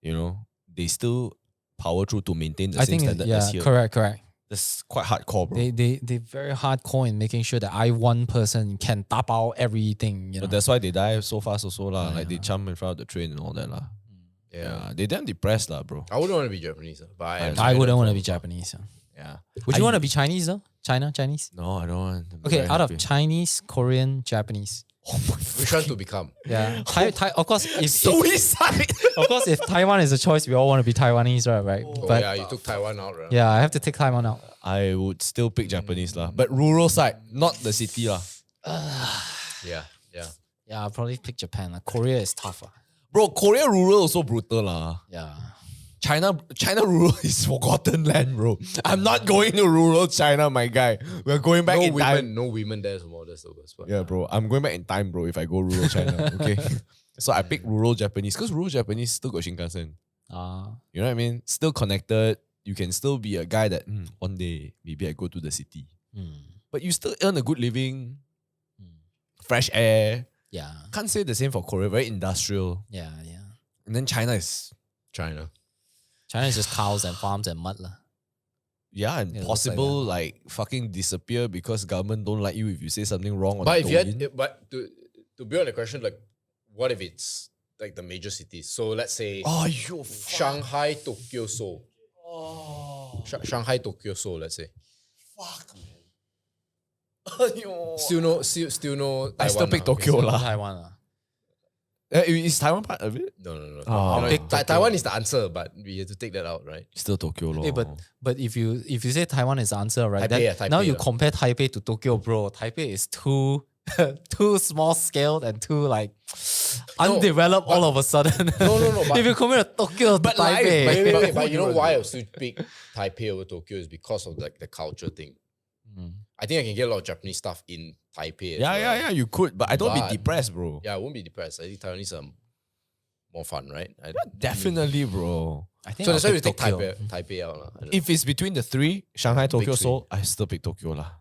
you know, they still power through to maintain the I same think standard as here. correct. The That's quite hardcore, bro. They very hardcore in making sure that I one person can tap out everything. You know. But that's why they die so fast also lah. Yeah. Like they jump in front of the train and all that lah. Yeah. Yeah, they damn depressed lah, bro. I wouldn't want to be Japanese, but I wouldn't want to be Japanese. Yeah. Would you want to be Chinese though? Chinese? No, I don't want. I'm Okay, very out of happy. Chinese, Korean, Japanese. Oh my which one to become? Yeah. Of course, if suicide. of course, if Taiwan is a choice, we all want to be Taiwanese, right? Oh, But yeah, you took Taiwan out, right? yeah, I have to take Taiwan out. I would still pick Japanese lah, but rural side, not the city lah. Yeah, yeah. Yeah, I'll probably pick Japan. Like, Korea is tougher. Bro, Korea rural also brutal lah. Yeah. China rural is forgotten land, bro. I'm not going to rural China, my guy. We're going back in time. No women there, so that's the worst part. Yeah, bro. I'm going back in time, bro, if I go rural China. Okay. So I pick rural Japanese because rural Japanese still got Shinkansen. You know what I mean? Still connected. You can still be a guy that one day maybe I go to the city. But you still earn a good living, fresh air. Yeah. Can't say the same for Korea, very industrial. Yeah. And then China is, China. China is just cows and farms and mud lah. yeah, and Yeah, it looks like possible like fucking disappear because government don't like you if you say something wrong on But if you Douyin. had, but to be on the question, like, what if it's like the major cities? So let's say Oh, you fuck. Shanghai, Tokyo, Seoul. Oh, Shanghai, Tokyo, Seoul. Let's say. fuck, man. Aiyo. Still no. I still Taiwan pick lah. Tokyo lah. Taiwan lah. Is Taiwan part of it? No. Oh. You know, I'll pick Taiwan is the answer, but we have to take that out, right? Still Tokyo, lor. Hey, but if you say Taiwan is the answer, right? Taipei, Then now Taipei you lah. compare Taipei to Tokyo, bro. Taipei is too too small scaled and too like undeveloped all of a sudden. No, but- if you compare Tokyo to But like- Taipei, But you know why I still pick Taipei over Tokyo is because of like the culture thing. I think I can get a lot of Japanese stuff in Taipei. as well. yeah, you could, but I don't But- be depressed, bro. Yeah, I won't be depressed. I think Taiwanese are more fun, right? Definitely, bro. I think So I'll that's why we pick take Tokyo. Taipei out. lah. I don't know. If it's between the three, Shanghai, Tokyo, three. Seoul, I still pick Tokyo lah.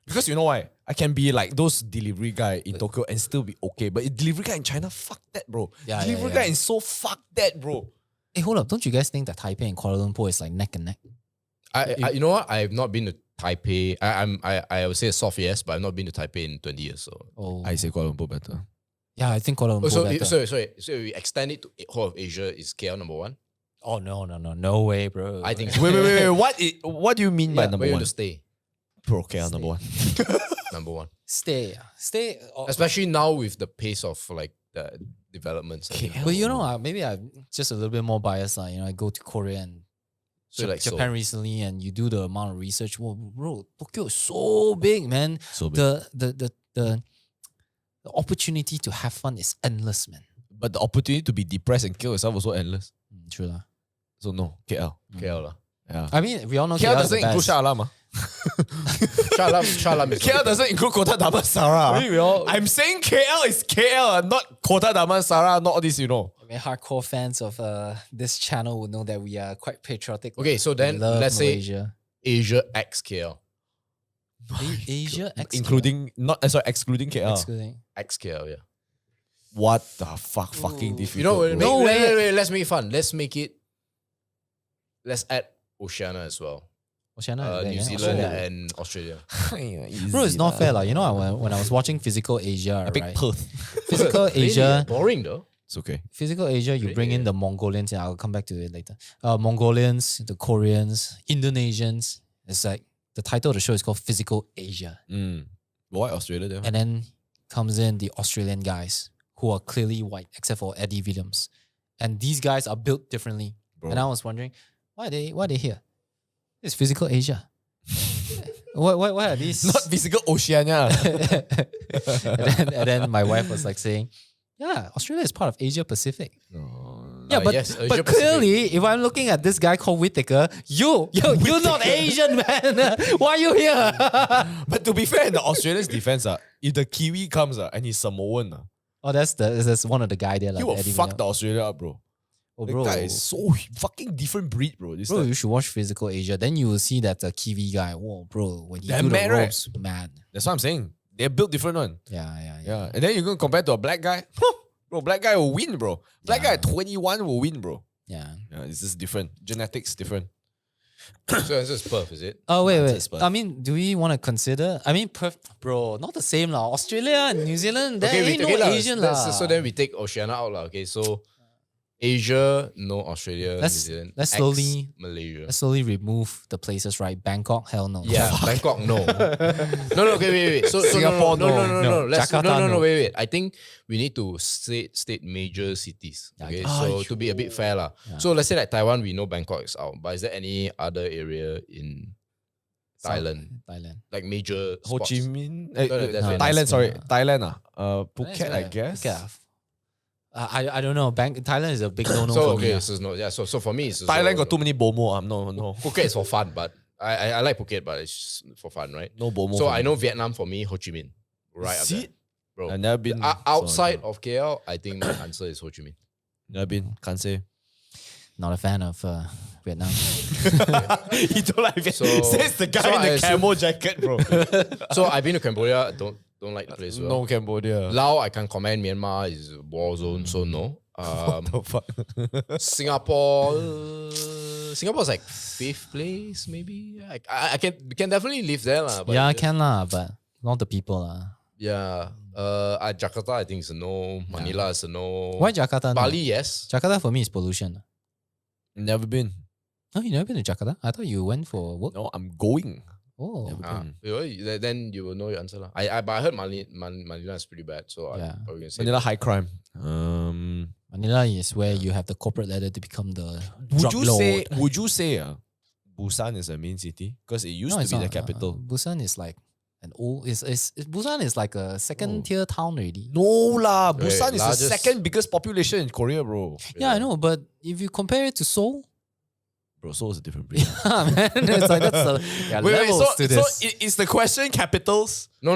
Because you know why? I can be like those delivery guy in Tokyo and still be okay. But a delivery guy in China, fuck that, bro. Yeah, Delivery yeah. guy in Seoul, fuck that, bro. Hey, hold up! Don't you guys think that Taipei and Kuala Lumpur is like neck and neck? I you know what? I have not been to Taipei. I would say a soft yes, but I've not been to Taipei in 20 years. So Oh, I say Kuala Lumpur better. yeah, I think Kuala Lumpur better. sorry. So if we extend it to whole of Asia, is KL number one? Oh no way, bro. I think Wait. What do you mean by Yeah, number where you one? want to stay? Pro KL number one. Number one. stay. Especially now with the pace of like the developments. I think. KL. But you know, maybe I'm just a little bit more biased. You know, I go to Korea and So like Japan recently, and you do the amount of research. Well, bro, Tokyo is so big, man. So big. The opportunity to have fun is endless, man. But the opportunity to be depressed and kill yourself also endless. True lah. So no, KL. KL lah. Yeah. I mean, we all know KL KL is the doesn't include best. Shah Alam. Shah Alam is KL doesn't include Kota Damansara. I'm saying KL is KL, not Kota Damansara, not all this, you know. I mean, hardcore fans of this channel would know that we are quite patriotic. Okay, so We then love let's say Malaysia. Asia X KL. Asia, Including, excluding KL. excluding. X KL, yeah. What the fuck fucking difficult. You know, bro. No way. wait, let's make it fun. Let's add Oceania as well. Oceania, New yeah, Zealand Australia. and Australia. Bro, it's not fair, like. You know, when I was watching Physical Asia, I pick right? Perth. Physical Really? Asia, Boring though. It's okay. Physical Asia, you bring in the Mongolians, and I'll come back to it later. Mongolians, the Koreans, Indonesians. It's like the title of the show is called Physical Asia. But why Australia then? And then comes in the Australian guys who are clearly white, except for Eddie Williams. And these guys are built differently. Bro. And I was wondering, why are they here? It's Physical Asia. Why are these? Not physical Oceania. and then my wife was like saying, yeah, Australia is part of Asia Pacific. Yeah, but, yes, Asia but Pacific. clearly, if I'm looking at this guy called Whittaker, you're not Asian, man. Why are you here? But to be fair, in the Australians' defense, if the Kiwi comes and he's Samoan, Oh, that's one of the guy there. Like he will Eddie fuck Williams. the Australia up, bro. Oh, The bro. guy is so fucking different breed, bro. This Bro, guy- you should watch Physical Asia. Then you will see that the Kiwi guy, whoa, bro, when he They're do the mad, right? ropes, mad. That's what I'm saying. They're built different one. Yeah. Yeah. And then you're going to compare to a black guy. Bro, black guy will win, bro. Black guy at 21 will win, bro. Yeah. Yeah, it's just different. Genetics different. So answer is Perth, is it? Oh wait, That's wait. Perth. I mean, do we want to consider? I mean, Perth, bro, not the same lah. Australia and New Zealand, there ain't no lah. Asian lah. So then we take Oceania out lah. Okay, so Asia, no Australia, Let's- New Zealand. let's X, slowly- Malaysia. Let's slowly remove the places, right? Bangkok, hell no. Yeah, Bangkok, no. No, okay, wait. So Singapore, no. no. Let's, Jakarta, no, no. wait. I think we need to state major cities. Yeah, Okay, okay. so to be a bit fair lah. So let's say like Taiwan, we know Bangkok is out, but is there any other area in Thailand, Thailand. like major Ho spots? Chi Minh, No, that's very Thailand. nice. Sorry, Yeah. Thailand. Phuket, I Phuket, guess. Phuket. I don't know. Thailand is a big no-no So for me. okay, so no, yeah. So for me, it's Thailand got too many bomo. No, Phuket is for fun, but I like Phuket, but it's just for fun, right? no bomo. So for I me. know Vietnam for me, Ho Chi Minh, right up See? there, bro. I've never been Outside so, of KL, I think the answer is Ho Chi Minh. never been. Can't say. Not a fan of Vietnam. You don't like it. So- Says the guy so in I the assume- camo jacket, bro. So I've been to Cambodia. Don't like the place. Well. No Cambodia. Laos, I can comment. Myanmar is a war zone, so no. The fuck? Singapore is like 5th place, maybe. I can definitely live there, lah. But Yeah, I can lah, but not the people lah. Yeah. Jakarta, I think is a no. Manila is a no. Why Jakarta? no? Bali, yes. Jakarta for me is pollution. Never been. Oh, you never been to Jakarta? I thought you went for work. No, I'm going. Oh, Never Ah, been. then you will know your answer, lah. But I heard Manila is pretty bad, so Yeah. I'm probably gonna say Manila high crime. Manila is where you have the corporate ladder to become the Would drug you lord. say? Would you say? Busan is a main city because it used No, to it's be the not. capital. Busan is like an old. Busan is like a second tier town already. No lah, Busan is largest- the second biggest population in Korea, bro. Yeah, I know, but if you compare it to Seoul, Bro, Seoul is a different breed. man, it's like that's the levels to this. is the question capitals? No.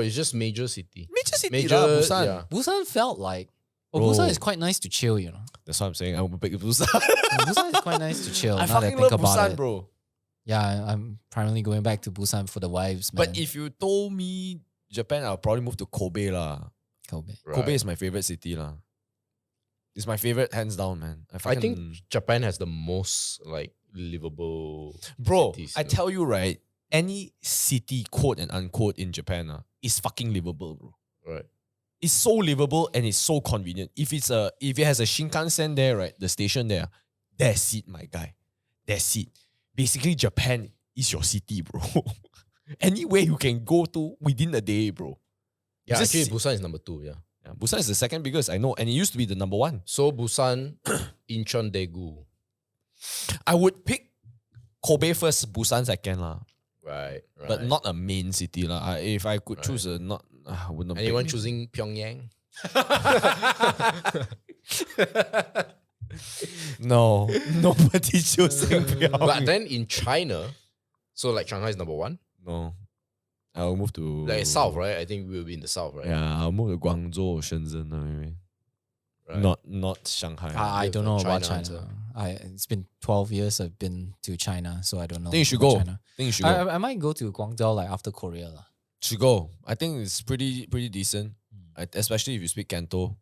It's just major city. Major city Major, lah, Busan. yeah. Busan felt like. Oh, Bro. Busan is quite nice to chill, you know. That's what I'm saying. I'm a big Busan. Busan is quite nice to chill. I now that I fucking think love about Busan, it. bro. Yeah, I'm primarily going back to Busan for the vibes, man. But if you told me Japan, I'll probably move to Kobe lah. Kobe. Kobe is my favorite city lah. It's my favorite hands down, man. I think Japan has the most like livable bro, cities, I you know. tell you right, any city, quote and unquote, in Japan is fucking livable, bro. Right. It's so livable and it's so convenient. If it has a Shinkansen there, right, the station there, that's it, my guy. That's it. Basically, Japan is your city, bro. Anywhere you can go to within a day, bro. Yeah, Just actually see- Busan is number 2, yeah. Yeah, Busan is the second biggest, I know, and it used to be the number one. So Busan, Incheon, Daegu. I would pick Kobe first, Busan second lah, Right. but not a main city lah. If I could choose a not, I would not. Anyone pick. choosing Pyongyang? No, nobody choosing Pyongyang. But then in China, so like Shanghai is number 1. No, I'll move to Like south, right? I think we'll be in the south, right? Yeah, I'll move to Guangzhou or Shenzhen. Maybe. Right. Not Shanghai. I live don't in know China about China. answer. It's been 12 years I've been to China, so I don't know. think you should about go. China. Think you should go. I might go to Guangzhou like after Korea. lah. Should go. I think it's pretty decent. Especially if you speak Canto,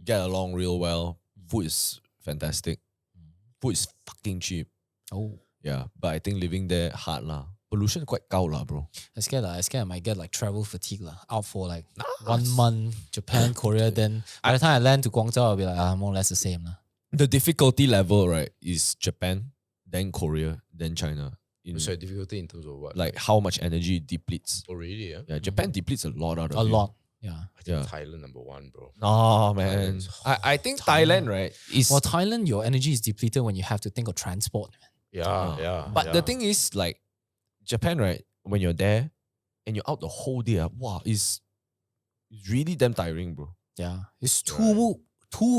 get along real well. Food is fantastic. Food is fucking cheap. Oh, Yeah, but I think living there hard lah. Pollution quite cao lah, bro. I scared I might get like travel fatigue lah. Out for like 1 month, Japan, Korea. Then by the time I land to Guangzhou, I'll be like more or less the same lah. The difficulty level, right, is Japan, then Korea, then China. In So difficulty in terms of what? like how much energy it depletes. Oh, really? Yeah. Yeah, Japan depletes a lot out of A it. lot. Yeah. I think Yeah. Thailand number 1, bro. Oh man, Thailand's I think Thailand, right, is Well, Thailand, your energy is depleted when you have to think of transport. Yeah. But yeah. the thing is, like Japan, right, when you're there and you're out the whole day, wow, it's really damn tiring, bro. Yeah. It's too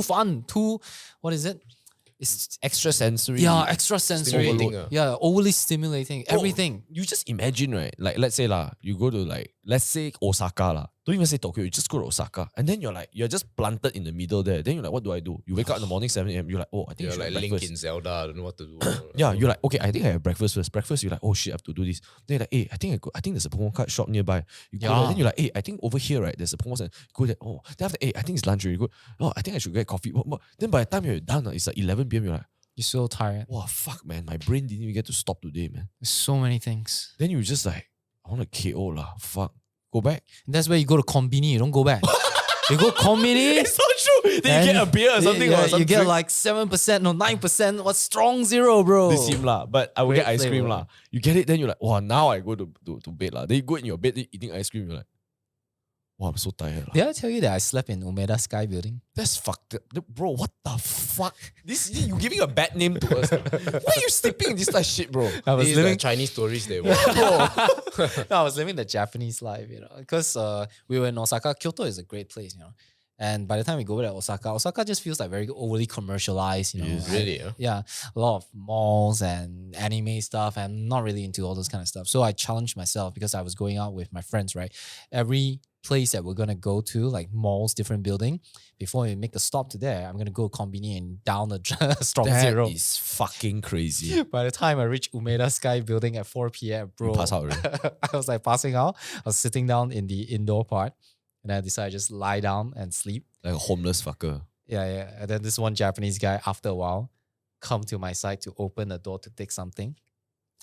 fun. What is it? It's Extra sensory. extra sensory. Stimulating, Yeah, overly stimulating. Bro, Everything. You just imagine, right? Like, let's say you go to let's say Osaka lah. Don't even say Tokyo. You just go to Osaka, and then you're just planted in the middle there. Then you're like, what do I do? You wake up in the morning 7 a.m. You're like, oh, I think You're I should like have Link breakfast. in Zelda, I don't know what to do. Yeah, you're like, okay, I think I have breakfast first. Breakfast, you're like, oh shit, I have to do this. Then you're like, hey, I think there's a Pokemon card shop nearby. You go there, Yeah. then you're like, hey, I think over here, right, there's a Pokemon center. Go there. Oh, then after, hey, I think it's lunch. You go, oh, I think I should get coffee. What? Then by the time you're done, it's like 11 p.m. You're like, You're so tired. Wow, fuck, man. My brain didn't even get to stop today, man. There's so many things. Then you just like, I want to KO lah. Fuck. Go back. That's where you go to Konbini. You don't go back. You go Konbini. It's so true. Then you get a beer or something. Yeah, or some you get drink. like 7%, no 9%. What's strong zero, bro? This seem lah. But I will Great get ice cream flavour. lah. You get it, then you're like, wow, now I go to bed lah. Then you go in your bed eating ice cream. You're like, wow, I'm so tired lah. Did I tell you that I slept in Umeda Sky Building? That's fucked up. Bro, what the fuck? You giving a bad name to us. Why are you sleeping in this type of shit, bro? I was These are living Chinese tourists they were. No, I was living the Japanese life, because we were in Osaka. Kyoto is a great place, And by the time we go to Osaka just feels like very overly commercialized, Yes. and- Really? Huh? Yeah, a lot of malls and anime stuff. I'm not really into all those kind of stuff. So I challenged myself because I was going out with my friends, right? Every place that we're gonna go to, like malls, different building, before we make the stop to there, I'm gonna go Konbini and down the strong That zero. is fucking crazy. By the time I reached Umeda Sky Building at 4 p.m, bro, You pass out already. I was like passing out. I was sitting down in the indoor part, and I decided to just lie down and sleep. Like a homeless fucker. Yeah. And then this one Japanese guy, after a while, come to my side to open the door to take something.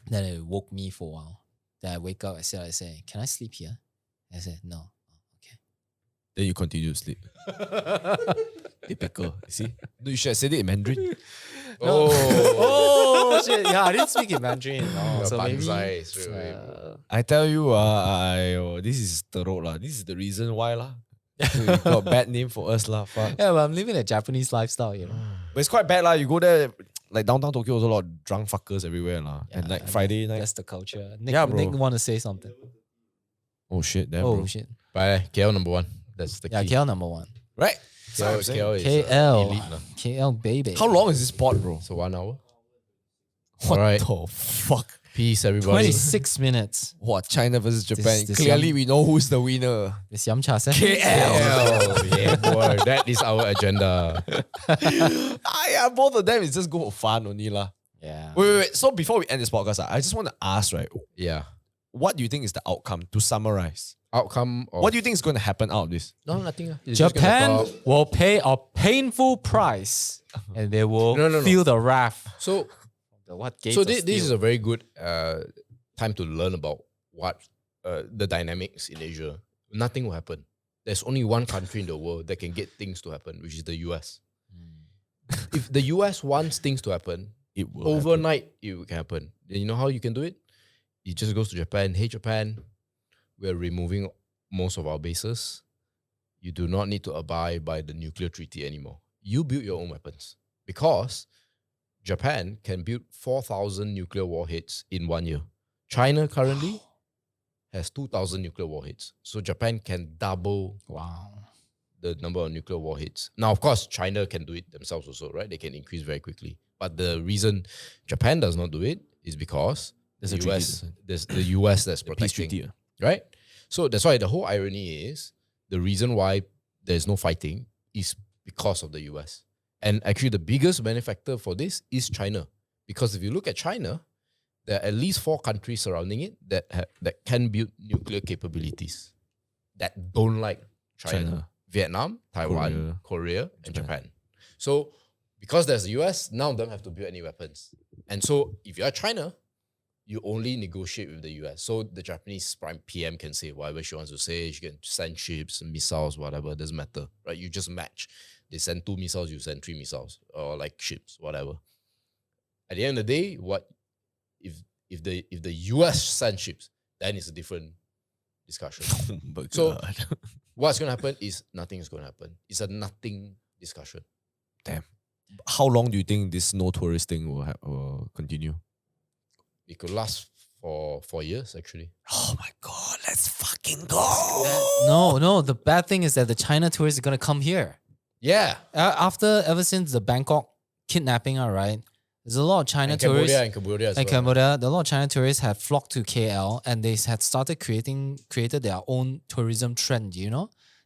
Then it woke me for a while. Then I wake up. I say, can I sleep here? I said, no. Okay. Then you continue to sleep. Typical. You see? No, you should have said it in Mandarin. Oh shit! Yeah, I didn't speak in Mandarin. No, so maybe. Banzai straight away, I tell you, this is teruk lah. This is the reason why lah. You got bad name for us lah. Fuck. Yeah, but I'm living a Japanese lifestyle, But it's quite bad lah. You go there, like downtown Tokyo, also a lot of drunk fuckers everywhere lah. Yeah, And like I mean, Friday night. That's the culture. Nick, Yeah, bro. Nick want to say something. Oh shit, damn Oh bro. shit! But KL number one. That's the Yeah, key. KL number one. Right? KL is KL, elite. Lah. KL baby. How long is this pod, bro? So 1 hour. What Alright. the fuck? Peace, everybody. 26 minutes. What, China versus Japan? this Clearly, young- we know who's the winner. This yum cha session. KL. Yeah, boy. That is our agenda. Yeah, both of them is just go for fun only lah. Yeah. Wait. So before we end this podcast, I just want to ask, right? Yeah. What do you think is the outcome to summarize? Outcome of What do you think is going to happen out of this? No, nothing. It's just gonna Japan talk. will pay a painful price, and they will No. feel the wrath. So What gates So of this is steel. a very good time to learn about what the dynamics in Asia. Nothing will happen. There's only one country in the world that can get things to happen, which is the US. If the US wants things to happen, It will overnight it can happen. And you know how you can do it? It just goes to Japan. Hey, Japan, we're removing most of our bases. You do not need to abide by the nuclear treaty anymore. You build your own weapons because Japan can build 4,000 nuclear warheads in 1 year. China currently has 2,000 nuclear warheads. So Japan can double Wow. the number of nuclear warheads. Now, of course, China can do it themselves also, right? They can increase very quickly. But the reason Japan does not do it is because There's the a treaty US, that's- there's the US that's Peace protecting, treaty. right? So that's why the whole irony is the reason why there's no fighting is because of the US. And actually, the biggest benefactor for this is China. Because if you look at China, there are at least 4 countries surrounding it that that can build nuclear capabilities that don't like China. China. Vietnam, Taiwan, Korea and Japan. Japan. So because there's the US, none of them have to build any weapons. And so if you're China, you only negotiate with the US. So the Japanese prime PM can say whatever she wants to say. She can send ships, missiles, whatever. It doesn't matter, right? You just match. They send 2 missiles, you send 3 missiles, or like ships, whatever. At the end of the day, what if the US send ships, then it's a different discussion. But So- God. What's gonna happen is nothing is gonna happen. It's a nothing discussion. How long do you think this no tourist thing will continue? It could last for 4 years actually. Oh my God, let's fucking go. No. The bad thing is that the China tourists are gonna come here. Yeah. Ever since the Bangkok kidnapping, all right, there's a lot of China And tourists. Cambodia as And well. Cambodia, a lot of China tourists had flocked to KL and they had created their own tourism trend,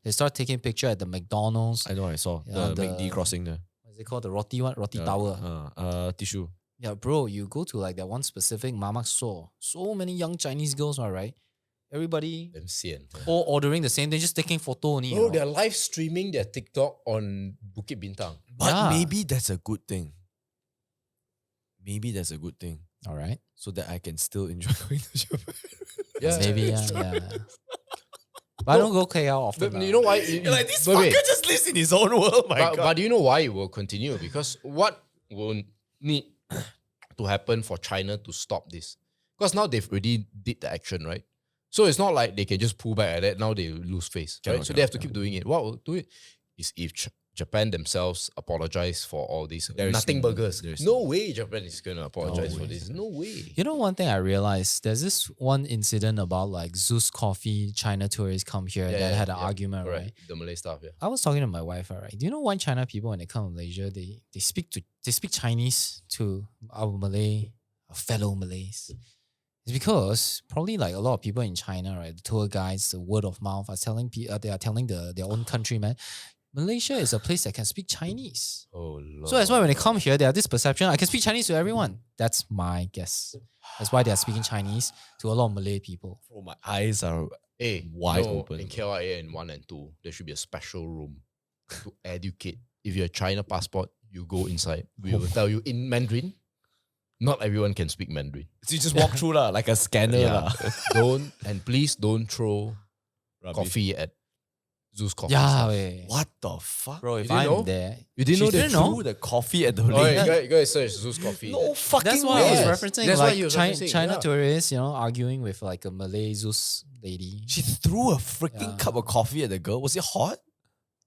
They start taking picture at the McDonald's. I know, I saw Yeah, the the- McD crossing there. What's it called? The Roti one? Roti Tower. Tissue. Yeah, bro, you go to like that one specific mamak store. So many young Chinese girls, all right? Everybody Them sian. all ordering the same thing, just taking photo only. Bro, they're live streaming their TikTok on Bukit Bintang. But Yeah. maybe that's a good thing. maybe that's a good thing. All right. So that I can still enjoy going to Japan. Yeah, Maybe, yeah. But I don't go KL often. But you know why? You're like, this wait, fucker wait. just lives in his own world, my God. But do you know why it will continue? Because what will need to happen for China to stop this? Because now they've already did the action, right? So it's not like they can just pull back at that. Now they lose face, right? So they have to keep doing it. What will do it is if Japan themselves apologize for all this. Nothing burgers. No way Japan is going to apologize for this. No way. You know, one thing I realized, there's this one incident about like Zeus Coffee China tourists come here that had an argument, Correct. right? The Malay stuff, yeah. I was talking to my wife, all right? Do you know why China people, when they come to Malaysia, they speak Chinese to our fellow Malays? It's because probably like a lot of people in China, right? The tour guides, the word of mouth are telling they are telling their own countrymen, Malaysia is a place that can speak Chinese. Oh, Lord. So that's why when they come here, they have this perception, I can speak Chinese to everyone. That's my guess. That's why they are speaking Chinese to a lot of Malay people. Oh, my eyes are wide open. In KLIA in 1 and 2, there should be a special room to educate. If you have China passport, you go inside. We will tell you in Mandarin. Not everyone can speak Mandarin. So you just walk through like a scanner. Yeah. Please don't throw Rubbish. coffee at Zeus Coffee. Yeah, Stuff. What the fuck? bro, if didn't know? I'm there, You didn't know She they didn't know? Threw the coffee at the Oh, lady. yeah, go search Zeus Coffee. No fucking that's why way. I was Yes. referencing. That's why like you was China, referencing, China yeah. tourists, arguing with like a Malay Zeus lady. She threw a freaking Yeah. cup of coffee at the girl. Was it hot?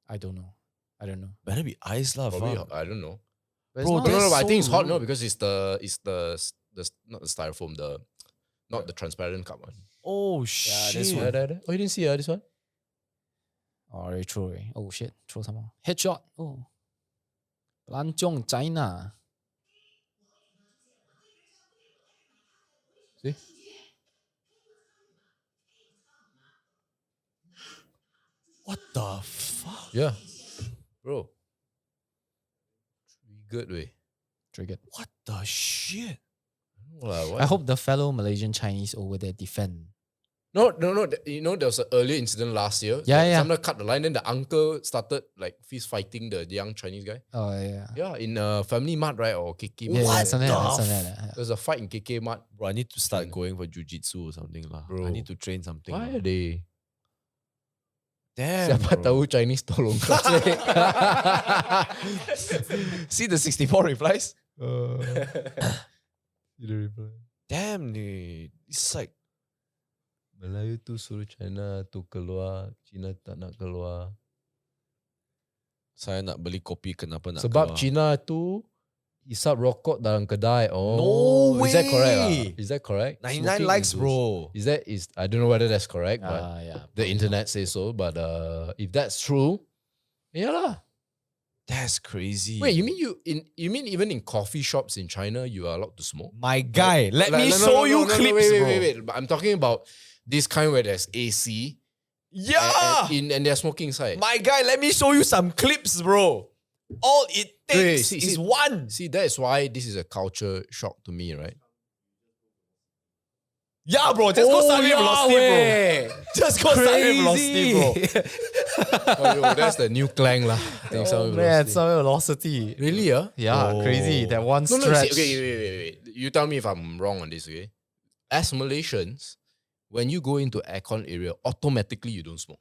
I don't know. Better be ice lah. Probably, fuck. I don't know. But it's Bro, not- No, but I so think it's hot, no, rude. because it's the not the styrofoam, not the transparent cup one. Oh this shit. one. There. Oh, you didn't see this one? Oh, they throw it. Oh shit, throw some more. Headshot. Oh. Lanchong, China. See? What the fuck? Yeah. Bro. Good way. Triggered. What the shit? I hope the fellow Malaysian Chinese over there defend. No. You know, there was an earlier incident last year. Yeah. Someone cut the line, then the uncle started like fist fighting the young Chinese guy. Oh yeah. Yeah, in Family Mart, right? Or KK Yeah, Mart. something like that. the Something like that. There's a fight in KK Mart. Bro, I need to start going for jujitsu or something lah. Bro. I need to train something. Why lah. are they? Damn. Siapa bro. tahu Chinese tolong kau. See the 64 replies? Damn, dude. It's like Melayu tu suruh China tu keluar, China tak nak keluar. saya nak beli kopi, kenapa nak Sebab keluar? China tu isap rokok dalam kedai. Oh, No is that correct? way. Is that correct? 99 Smoking likes, is- bro. I don't know whether that's correct, but Yeah. the internet says so. But if that's true, yeah lah. That's crazy. Wait, you mean even in coffee shops in China you are allowed to smoke? My guy, let me Like, show you clips, wait, bro. wait. But I'm talking about this kind where there's AC Yeah. and they're smoking inside. My guy, let me show you some clips, bro. All it Wait, takes see, is see. one. See, that is why this is a culture shock to me, right? Yeah, bro. Just go start with velocity, bro. Just go start with velocity, bro. Oh, that's the new clang lah. I think Oh some man, velocity. some velocity. Really, Yeah, Oh. crazy. That one No, stretch. see, wait. You tell me if I'm wrong on this, okay? As Malaysians, when you go into aircon area, automatically you don't smoke.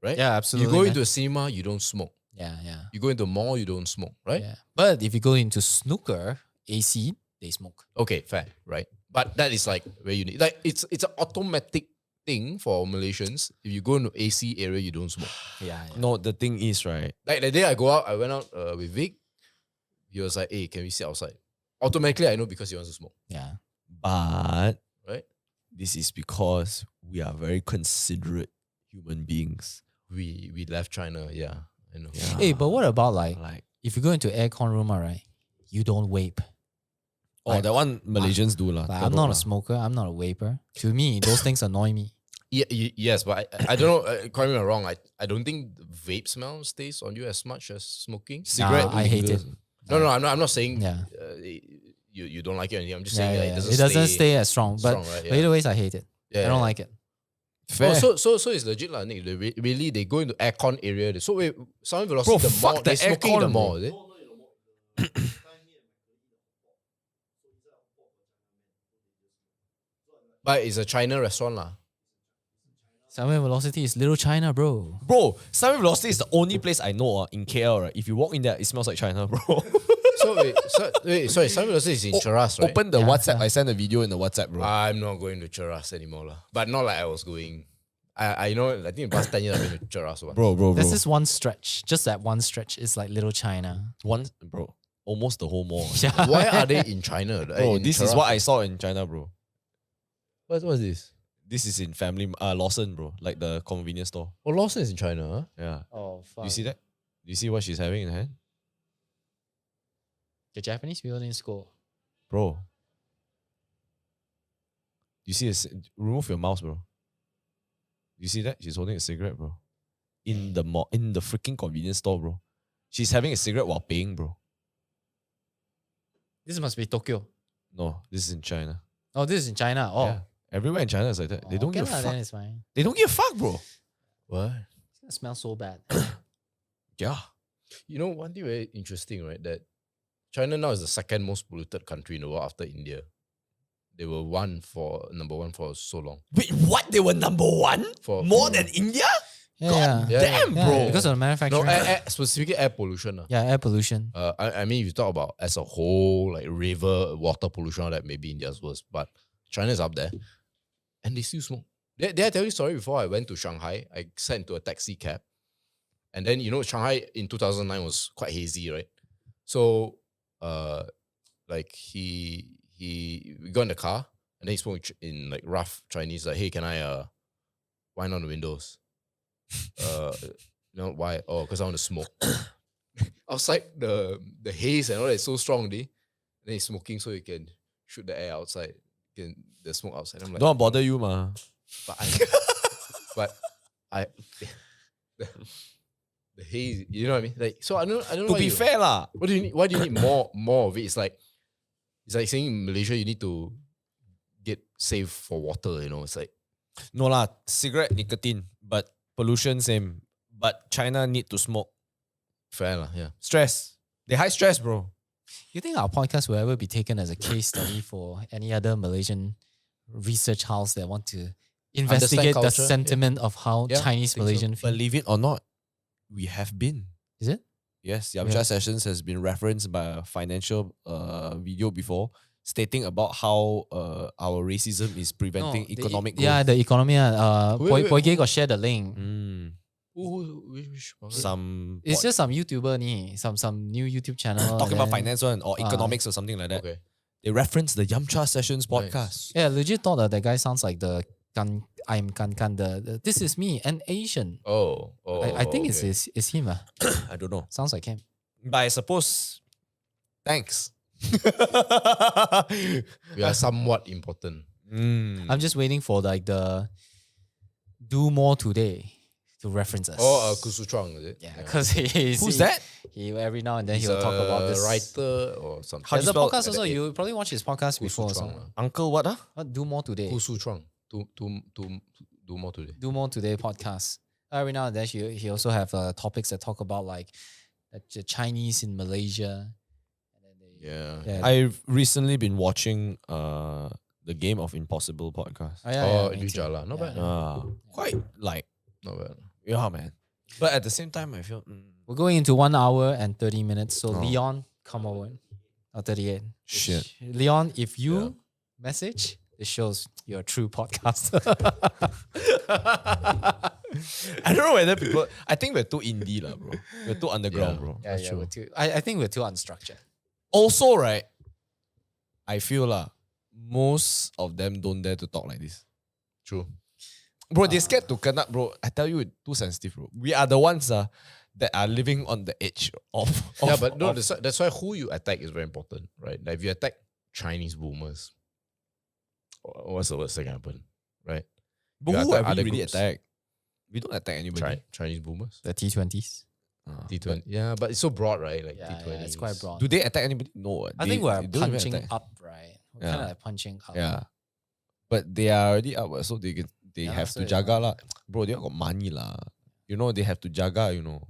Right? Yeah, absolutely. You go man. into a cinema, you don't smoke. yeah. You go into a mall, you don't smoke, right? Yeah. But if you go into snooker, AC, they smoke. Okay, fair, right? But that is like very unique. Like it's an automatic thing for Malaysians. If you go into AC area, you don't smoke. Yeah. No, the thing is, right? Like the day I went out with Vic. He was like, "Hey, can we sit outside?" Automatically, I know because he wants to smoke, Yeah. But right? this is because we are very considerate human beings. We left China, yeah, I know. Yeah. Hey, but what about like Like, if you go into aircon room, right? You don't vape. oh, that one Malaysians do lah. Like, I'm not a smoker. I'm not a vaper. To me, those things annoy me. Yeah, yes, but I don't know. Correct me if I'm wrong. I don't think vape smell stays on you as much as smoking. Cigarette, I hate it. No, I'm not saying Yeah. You don't like it or anything. I'm just Yeah, saying yeah, like, yeah. It doesn't stay as strong. But, strong, right? but either ways, I hate it. Yeah, I don't yeah. like it. Fair. Oh, so it's legit lah, Nick. Really, they go into aircon area. So wait, Sound Velocity, Bro, the fuck mall, the they smoking in the aircon, mall, bro. is it? But it's a China restaurant lah. Sunway Velocity is Little China, bro. Bro, Sunway Velocity is the only place I know in KL, right? If you walk in there, it smells like China, bro. Sorry, Sunway Velocity is in Cheras, right? Open the Yeah, WhatsApp. yeah. I sent a video in the WhatsApp, bro. I'm not going to Cheras anymore lah. But not like I was going. I know, I think in the past 10 years I've been to Cheras once. Bro. There's this one stretch, just that one stretch is like Little China. Bro, almost the whole mall. Yeah. Why are they in China? Bro, In this is Cheras? what I saw in China, bro. What's this? This is in Family Lawson, bro. Like the convenience store. Oh, Lawson is in China, huh? Yeah. Oh, fuck. You see that? Do you see what she's having in her hand? The Japanese people didn't score. Bro. You see, remove your mouse, bro. You see that? She's holding a cigarette, bro. In the freaking convenience store, bro. She's having a cigarette while paying, bro. This must be Tokyo. No, this is in China. Oh, this is in China. Oh. Yeah. Everywhere in China is like that. They don't okay give a lah, fuck. Then it's fine. They don't give a fuck, bro. What? It smells so bad. Yeah. You know, one thing very interesting, right? That China now is the second most polluted country in the world after India. They were number one for so long. Wait, what? They were number one? More than India? Yeah. Yeah, Damn, Yeah, bro. because of the manufacturing. No, specifically air pollution. yeah, air pollution. I mean, if you talk about as a whole, like river, water pollution, all that maybe India's worse, but China's up there. And they still smoke. Did I tell you a story before I went to Shanghai? I sat into a taxi cab. And then, Shanghai in 2009 was quite hazy, right? So, we got in the car and then he spoke in like rough Chinese, like, hey, can I wind on the windows? Why? Oh, because I want to smoke. Outside the haze and all that is so strong, then he's smoking so he can shoot the air outside, the smoke outside. I'm like, Don't bother you, ma. The haze, you know what I mean? Like, so I don't know. To be fair, lah. What do you need? Why do you need more of it? It's like saying in Malaysia you need to get safe for water. It's like No lah, cigarette, nicotine, but pollution same. But China need to smoke. fair lah. Yeah. Stress. They high stress, bro. You think our podcast will ever be taken as a case study for any other Malaysian research house that want to investigate the culture? sentiment of how Yeah, Chinese think so. Malaysian feel? Believe it or not, we have been. Is it? Yes, Yamcha Sessions has been referenced by a financial video before, stating about how our racism is preventing economic growth. Yeah, the economy. Wait, Boy got share the link. Which Some It's just some YouTuber ni, some new YouTube channel. talking and about then- finance one or economics or something like that. okay. They reference the Yamcha Sessions podcast. Yeah, legit thought that guy sounds like the I'm Kan, the this is me, an Asian. Oh, I think okay. it's him. I don't know. Sounds like him. But I suppose, thanks. We are somewhat important. I'm just waiting for like the do more today to reference us. Kusu Chuang, is it? Yeah, because he's Who's that? He every now and then He's he'll talk about this. writer or something. How do There's you a spell podcast also. You probably watched his podcast before. Kusu So. Chuang. Uncle what? What do more today? Kusu Chuang. Do more today. Do more today podcast. Every now and then he also have topics that talk about like the Chinese in Malaysia. And then Yeah. I've recently been watching the Game of Impossible podcast. me Liu too. Jala. Not bad. Quite like, Not bad. yeah, man. But at the same time, I feel We're going into 1 hour and 30 minutes. So Oh. Leon, come over. 38. shit. Leon, if you message, it shows you're a true podcaster. I don't know whether people. I think we're too indie, lah, bro. We're too underground, Yeah. bro. yeah, we're too. I think we're too unstructured. Also, right, I feel most of them don't dare to talk like this. True. Bro, they're scared to connect, bro. I tell you, too sensitive, bro. We are the ones that are living on the edge of Yeah, but no, of- that's why who you attack is very important, right? Like if you attack Chinese boomers, what's the worst that can happen, right? But you who attack have we other really groups. attacked? We don't attack anybody. Chinese boomers. The T20s. T20. Yeah, but it's so broad, right? Like Yeah, T20. it's quite broad. Do they attack anybody? No. I think we're they don't even punching attack. up, right? We're Yeah. kind of like punching up. Yeah. But they are already up, so they Yeah, have so to it's jaga lah. Bro, they all got money lah. They have to jaga,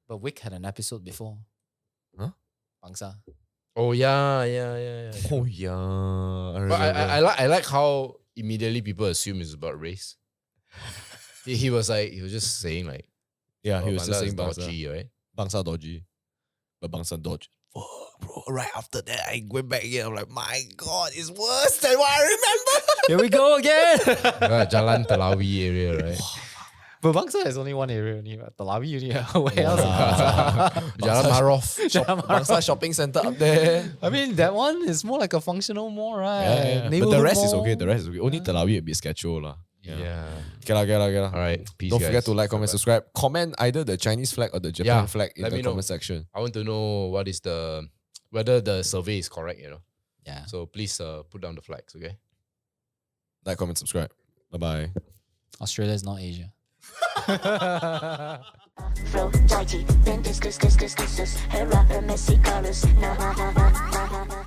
But Wick had an episode before. Huh? Bangsa. Oh yeah. Oh yeah. But I like how immediately people assume it's about race. He was just saying like, Yeah, he oh, was just Bangsa saying is Bangsa. dodgy, right? Bangsa dodgy. But Bangsa dodge. Fuck, bro. Right after that, I went back again. I'm like, my God, it's worse than what I remember. Here we go again. Jalan Telawi area, right? But Bangsa is only one area only. But Telawi only. Where else? in Bangsa? Jalan Marof. Bangsa shopping center up there. I mean, that one is more like a functional mall, right? Yeah. But the Neighborhood rest is mall. okay. The rest is okay. Only Telawi a bit sketchy lah. Yeah. Okay lah. All right. Peace, Don't guys. forget to like, comment, Bye-bye. subscribe. Comment either the Chinese flag or the Japan flag in let the me know. comment section. I want to know whether the survey is correct, Yeah. So please put down the flags, okay? Like, comment, subscribe. Bye-bye. Australia is not Asia. Fro, dodgy, then discuss, hera, messy colors, nah,